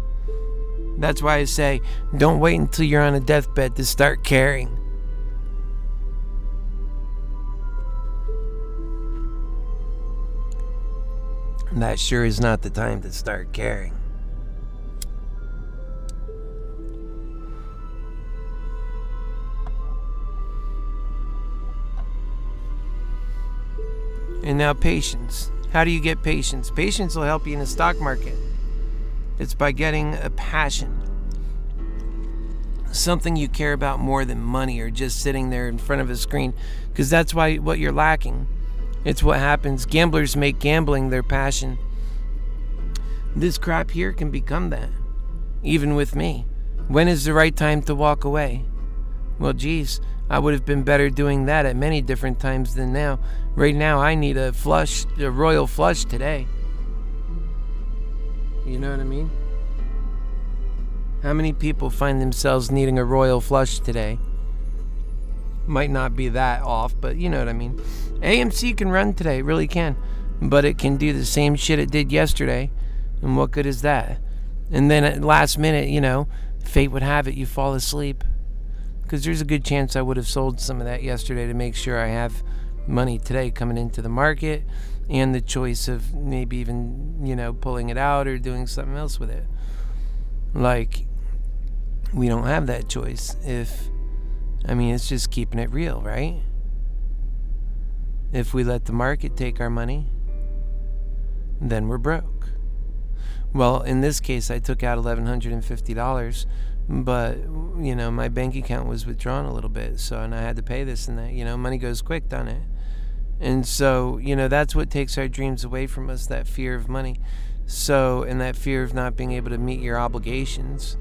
That's why I say, don't wait until you're on a deathbed to start caring. That sure is not the time to start caring. And now patience. How do you get patience? Patience will help you in the stock market. It's by getting a passion. Something you care about more than money or just sitting there in front of a screen. Because that's what you're lacking. It's what happens. Gamblers make gambling their passion. This crap here can become that. Even with me. When is the right time to walk away? Well, geez, I would have been better doing that at many different times than now. Right now, I need a royal flush today. You know what I mean? How many people find themselves needing a royal flush today? Might not be that off, but you know what I mean. AMC can run today, it really can. But it can do the same shit it did yesterday. And what good is that? And then at last minute, fate would have it, you fall asleep. Because there's a good chance I would have sold some of that yesterday to make sure I have money today coming into the market. And the choice of maybe even, pulling it out or doing something else with it. Like, we don't have that choice it's just keeping it real, right? If we let the market take our money, then we're broke. Well, in this case, I took out $1,150, but, my bank account was withdrawn a little bit, and I had to pay this and that. Money goes quick, doesn't it? And so, that's what takes our dreams away from us, that fear of money. And that fear of not being able to meet your obligations.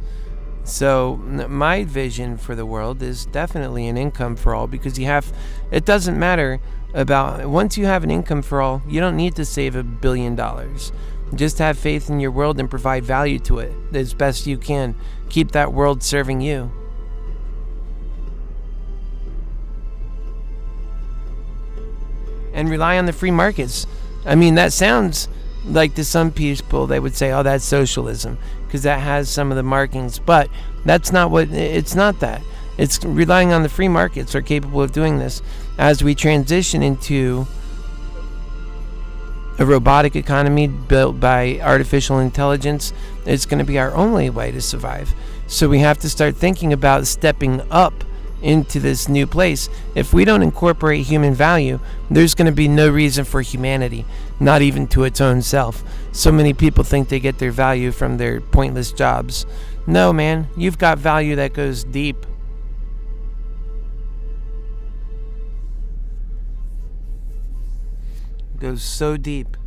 So my vision for the world is definitely an income for all, because it doesn't matter once you have an income for all, you don't need to save $1 billion. Just have faith in your world and provide value to it as best you can. Keep that world serving you. And rely on the free markets. That sounds like to some people, they would say, oh, that's socialism, because that has some of the markings. But that's not it's not that. It's relying on the free markets are capable of doing this. As we transition into a robotic economy built by artificial intelligence, it's going to be our only way to survive. So we have to start thinking about stepping up into this new place. If we don't incorporate human value, there's going to be no reason for humanity, not even to its own self. So many people think they get their value from their pointless jobs. No, man, you've got value that goes deep. It goes so deep.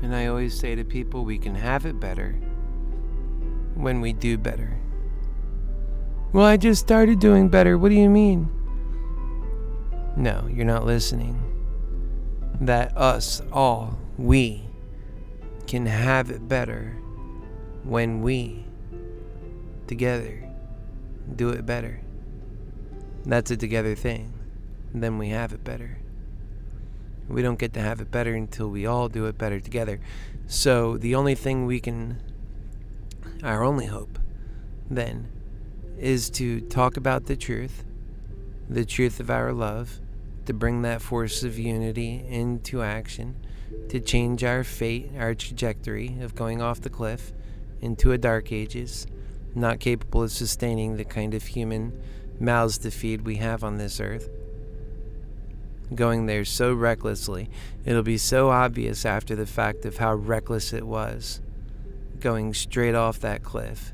And I always say to people, we can have it better when we do better. Well, I just started doing better. What do you mean? No, you're not listening. That us, all, we can have it better when we, together, do it better. That's a together thing. Then we have it better. We don't get to have it better until we all do it better together. So the only thing our only hope then, is to talk about the truth of our love, to bring that force of unity into action, to change our fate, our trajectory of going off the cliff into a dark ages, not capable of sustaining the kind of human mouths to feed we have on this earth. Going there so recklessly, it'll be so obvious after the fact of how reckless it was, going straight off that cliff.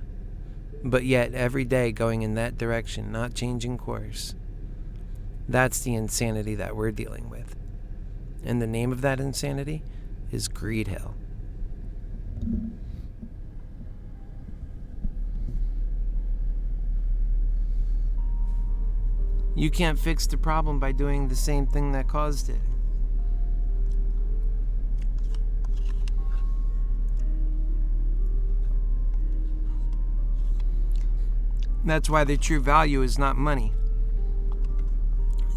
But yet, every day going in that direction, not changing course. That's the insanity that we're dealing with. And the name of that insanity is greed hell. You can't fix the problem by doing the same thing that caused it. That's why the true value is not money.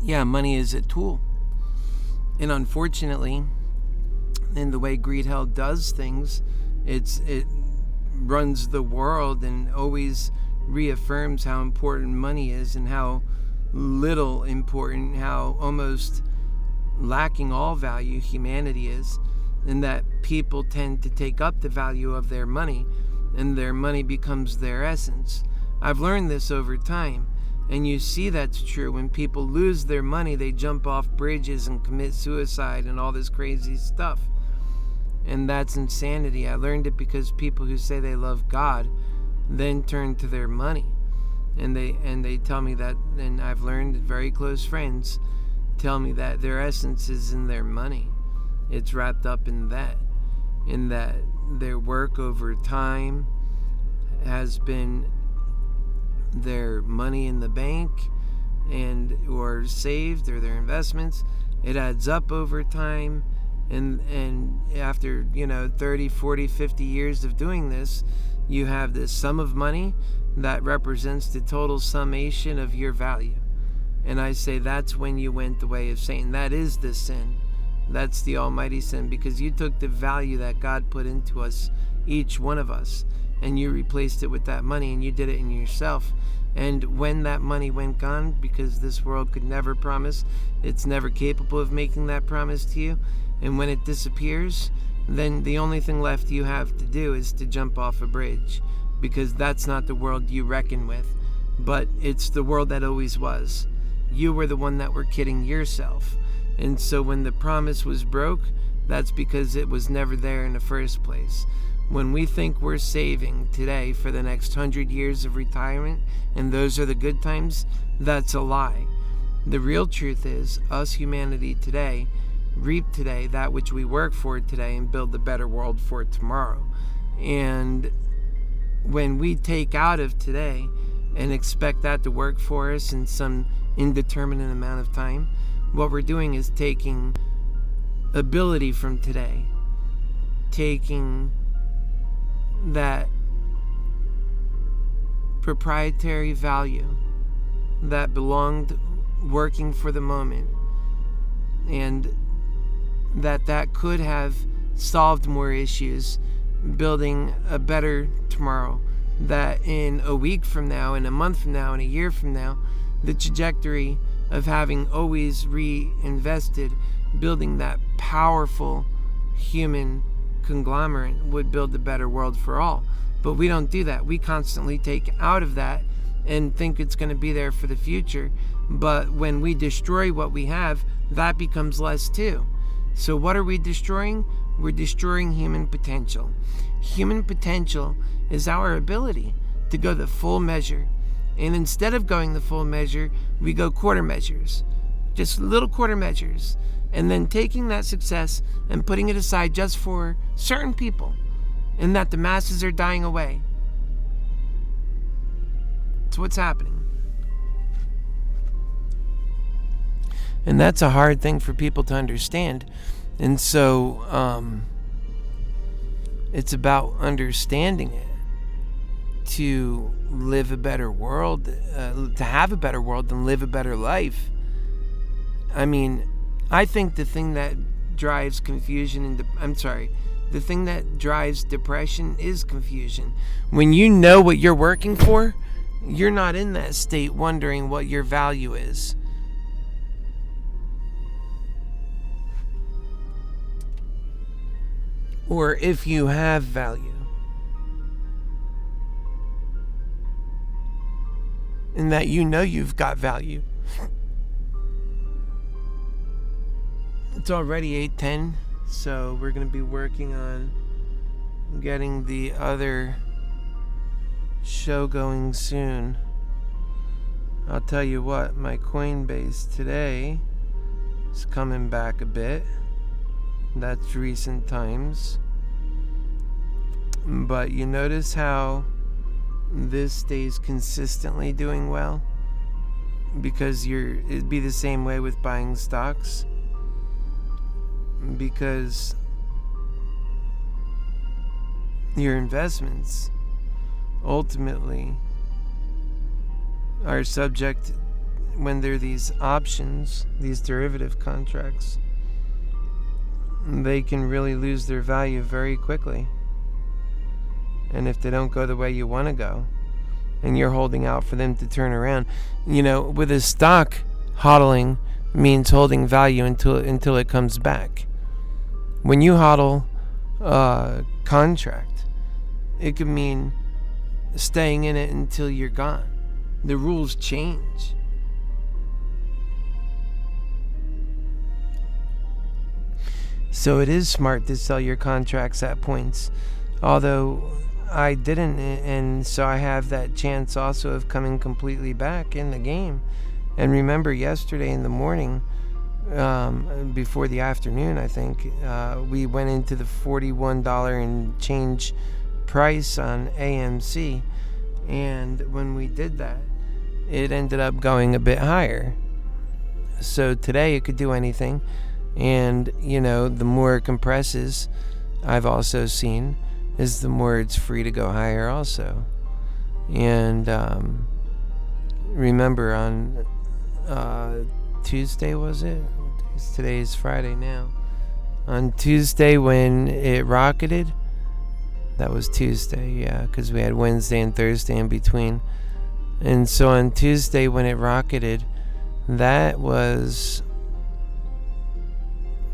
Yeah, money is a tool. And unfortunately, in the way greed hell does things, it runs the world and always reaffirms how important money is and how little important, how almost lacking all value humanity is, and that people tend to take up the value of their money, and their money becomes their essence. I've learned this over time, and you see that's true. When people lose their money, they jump off bridges and commit suicide and all this crazy stuff. And that's insanity. I learned it because people who say they love God then turn to their money. And they tell me that, and I've learned that very close friends tell me that their essence is in their money. It's wrapped up in that their work over time has been their money in the bank and or saved, or their investments. It adds up over time, and after 30, 40, 50 years of doing this, you have this sum of money that represents the total summation of your value. And I say that's when you went the way of Satan. That is the sin. That's the almighty sin, because you took the value that God put into us, each one of us, and you replaced it with that money, and you did it in yourself. And when that money went gone, because this world could never promise, it's never capable of making that promise to you, and when it disappears, then the only thing left you have to do is to jump off a bridge, because that's not the world you reckon with, but it's the world that always was. You were the one that were kidding yourself. And so when the promise was broke, that's because it was never there in the first place. When we think we're saving today for the next 100 years of retirement, and those are the good times, that's a lie. The real truth is, us humanity today reap today that which we work for today and build a better world for tomorrow. And when we take out of today and expect that to work for us in some indeterminate amount of time, what we're doing is taking ability from today, taking that proprietary value that belonged working for the moment, and that could have solved more issues, building a better tomorrow, that in a week from now, in a month from now, in a year from now, the trajectory of having always reinvested, building that powerful human conglomerate would build a better world for all. But we don't do that. We constantly take out of that and think it's going to be there for the future. But when we destroy what we have, that becomes less too. So what are we destroying? We're destroying human potential. Human potential is our ability to go the full measure. And instead of going the full measure, we go quarter measures. Just little quarter measures. And then taking that success and putting it aside just for certain people. And that the masses are dying away. It's what's happening. And that's a hard thing for people to understand. And so it's about understanding it to live a better world, to have a better world and live a better life. I mean, I think the thing that drives confusion and The thing that drives depression is confusion. When you know what you're working for, you're not in that state wondering what your value is. Or if you have value. And that you know you've got value. It's already 8:10, so we're going to be working on getting the other show going soon. I'll tell you what, my Coinbase today is coming back a bit. That's recent times. But you notice how this stays consistently doing well? Because it'd be the same way with buying stocks. Because your investments ultimately are subject, when they're these options, these derivative contracts, they can really lose their value very quickly. And if they don't go the way you want to go, and you're holding out for them to turn around, with a stock, hodling means holding value until it comes back. When you hodl a contract, it could mean staying in it until you're gone. The rules change. So it is smart to sell your contracts at points. Although I didn't, and so I have that chance also of coming completely back in the game. And remember, yesterday in the morning, before the afternoon, I think, we went into the $41 and change price on AMC. And when we did that, it ended up going a bit higher. So today it could do anything. And, the more it compresses, I've also seen, is the more it's free to go higher also. And remember on Tuesday, was it? Today's Friday now. On Tuesday when it rocketed, that was Tuesday, yeah, because we had Wednesday and Thursday in between. And so on Tuesday when it rocketed, that was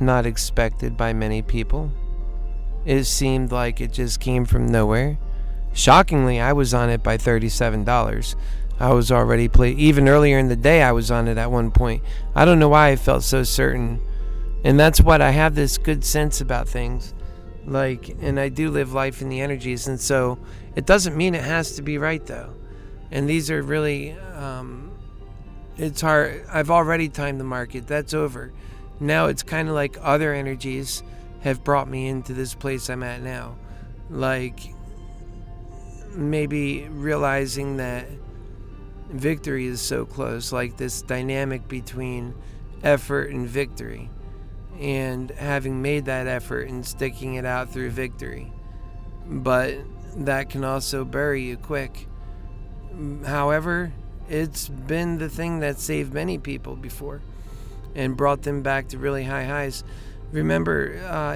not expected by many people. It seemed like it just came from nowhere. Shockingly, I was on it by $37. I was already even earlier in the day I was on it at one point. I don't know why I felt so certain. And that's what I have, this good sense about things. And I do live life in the energies, and so it doesn't mean it has to be right though. And these are really it's hard. I've already timed the market. That's over. Now it's kind of like other energies have brought me into this place I'm at now. Maybe realizing that victory is so close, like this dynamic between effort and victory, and having made that effort and sticking it out through victory. But that can also bury you quick. However, it's been the thing that saved many people before and brought them back to really high highs. Remember,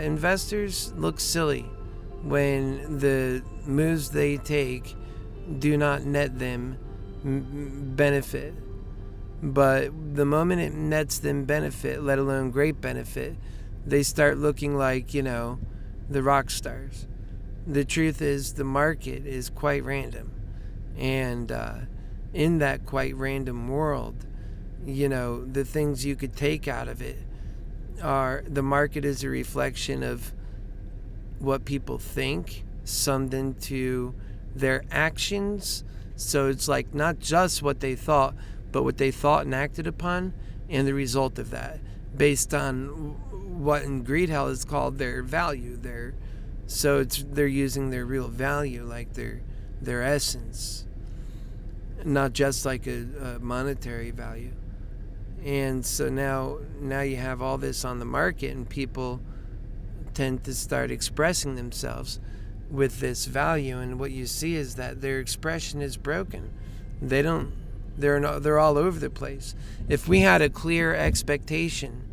investors look silly when the moves they take do not net them benefit. But the moment it nets them benefit, let alone great benefit, they start looking like, the rock stars. The truth is, the market is quite random. And in that quite random world, the things you could take out of it are, the market is a reflection of what people think, summed into their actions. So it's like not just what they thought, but what they thought and acted upon, and the result of that, based on what in greed hell is called their value. They're using their real value, like their essence, not just like a monetary value. And so now you have all this on the market, and people tend to start expressing themselves with this value, and what you see is that their expression is broken. They're all over the place. If we had a clear expectation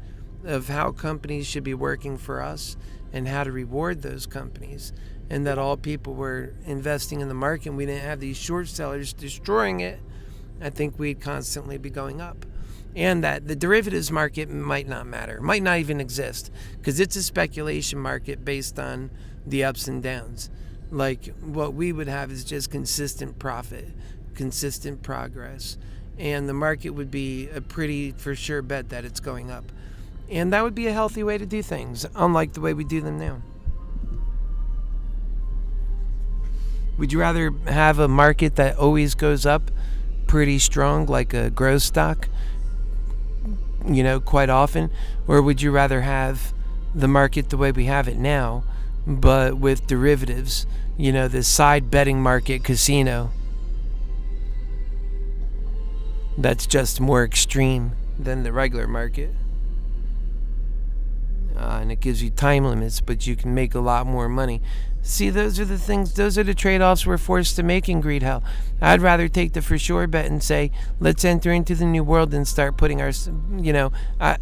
of how companies should be working for us and how to reward those companies, and that all people were investing in the market and we didn't have these short sellers destroying it, I think we'd constantly be going up. And that the derivatives market might not matter, might not even exist, because it's a speculation market based on the ups and downs. Like, what we would have is just consistent profit, consistent progress, and the market would be a pretty for sure bet that it's going up. And that would be a healthy way to do things, unlike the way we do them now. Would you rather have a market that always goes up pretty strong, like a growth stock, quite often? Or would you rather have the market the way we have it now, but with derivatives, the side betting market casino that's just more extreme than the regular market? And it gives you time limits, but you can make a lot more money. See, those are the things, those are the trade-offs we're forced to make in greed hell. I'd rather take the for sure bet and say, let's enter into the new world and start putting our,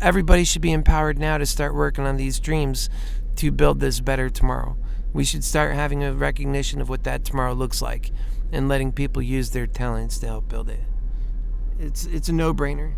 everybody should be empowered now to start working on these dreams to build this better tomorrow. We should start having a recognition of what that tomorrow looks like and letting people use their talents to help build it. It's a no-brainer.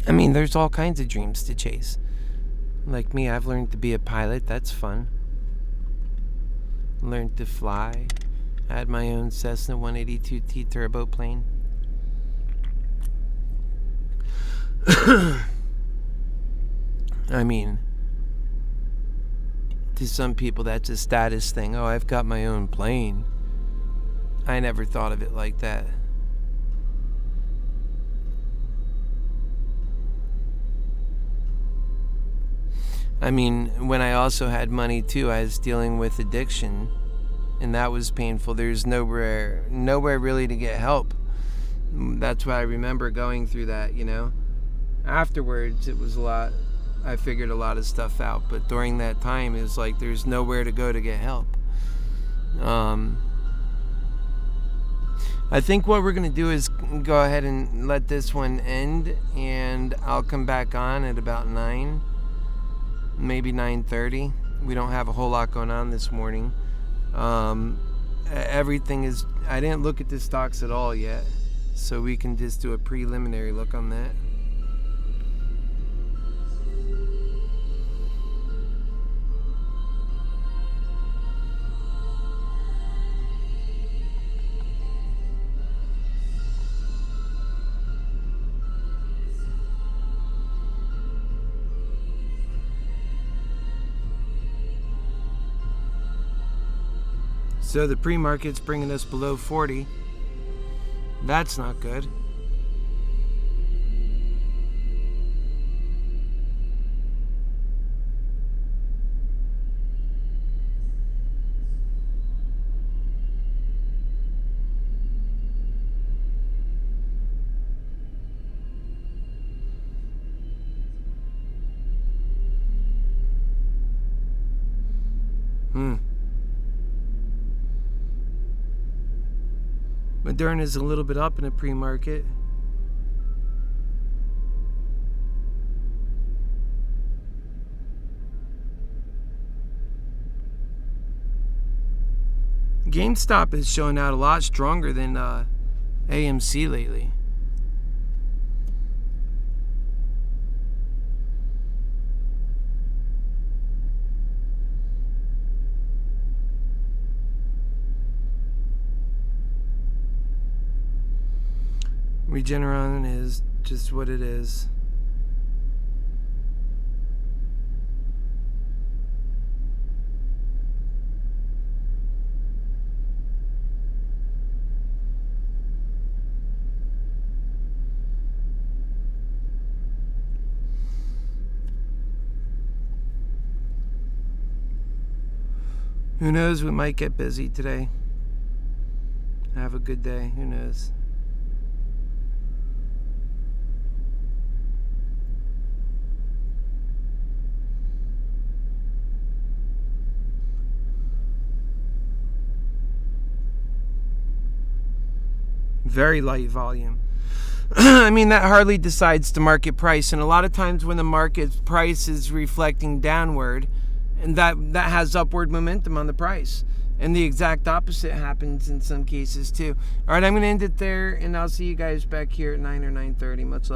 I mean, there's all kinds of dreams to chase. Like me, I've learned to be a pilot. That's fun. Learned to fly. I had my own Cessna 182T turbo plane. I mean, to some people that's a status thing. Oh, I've got my own plane. I never thought of it like that. I mean, when I also had money too, I was dealing with addiction, and that was painful. There's nowhere really to get help. That's why I remember going through that, Afterwards, it was a lot. I figured a lot of stuff out, but during that time, it was like there's nowhere to go to get help. I think what we're going to do is go ahead and let this one end, and I'll come back on at about 9. Maybe 9:30. We don't have a whole lot going on this morning. Everything is... I didn't look at the stocks at all yet, so we can just do a preliminary look on that. So the pre-market's bringing us below 40. That's not good. Moderna's a little bit up in a pre-market. GameStop is showing out a lot stronger than AMC lately. Regeneron is just what it is. Who knows? We might get busy today. Have a good day. Who knows? Very light volume. I mean, that hardly decides the market price. And a lot of times when the market price is reflecting downward, and that has upward momentum on the price. And the exact opposite happens in some cases too. All right, I'm going to end it there, and I'll see you guys back here at 9 or 9:30. Much love.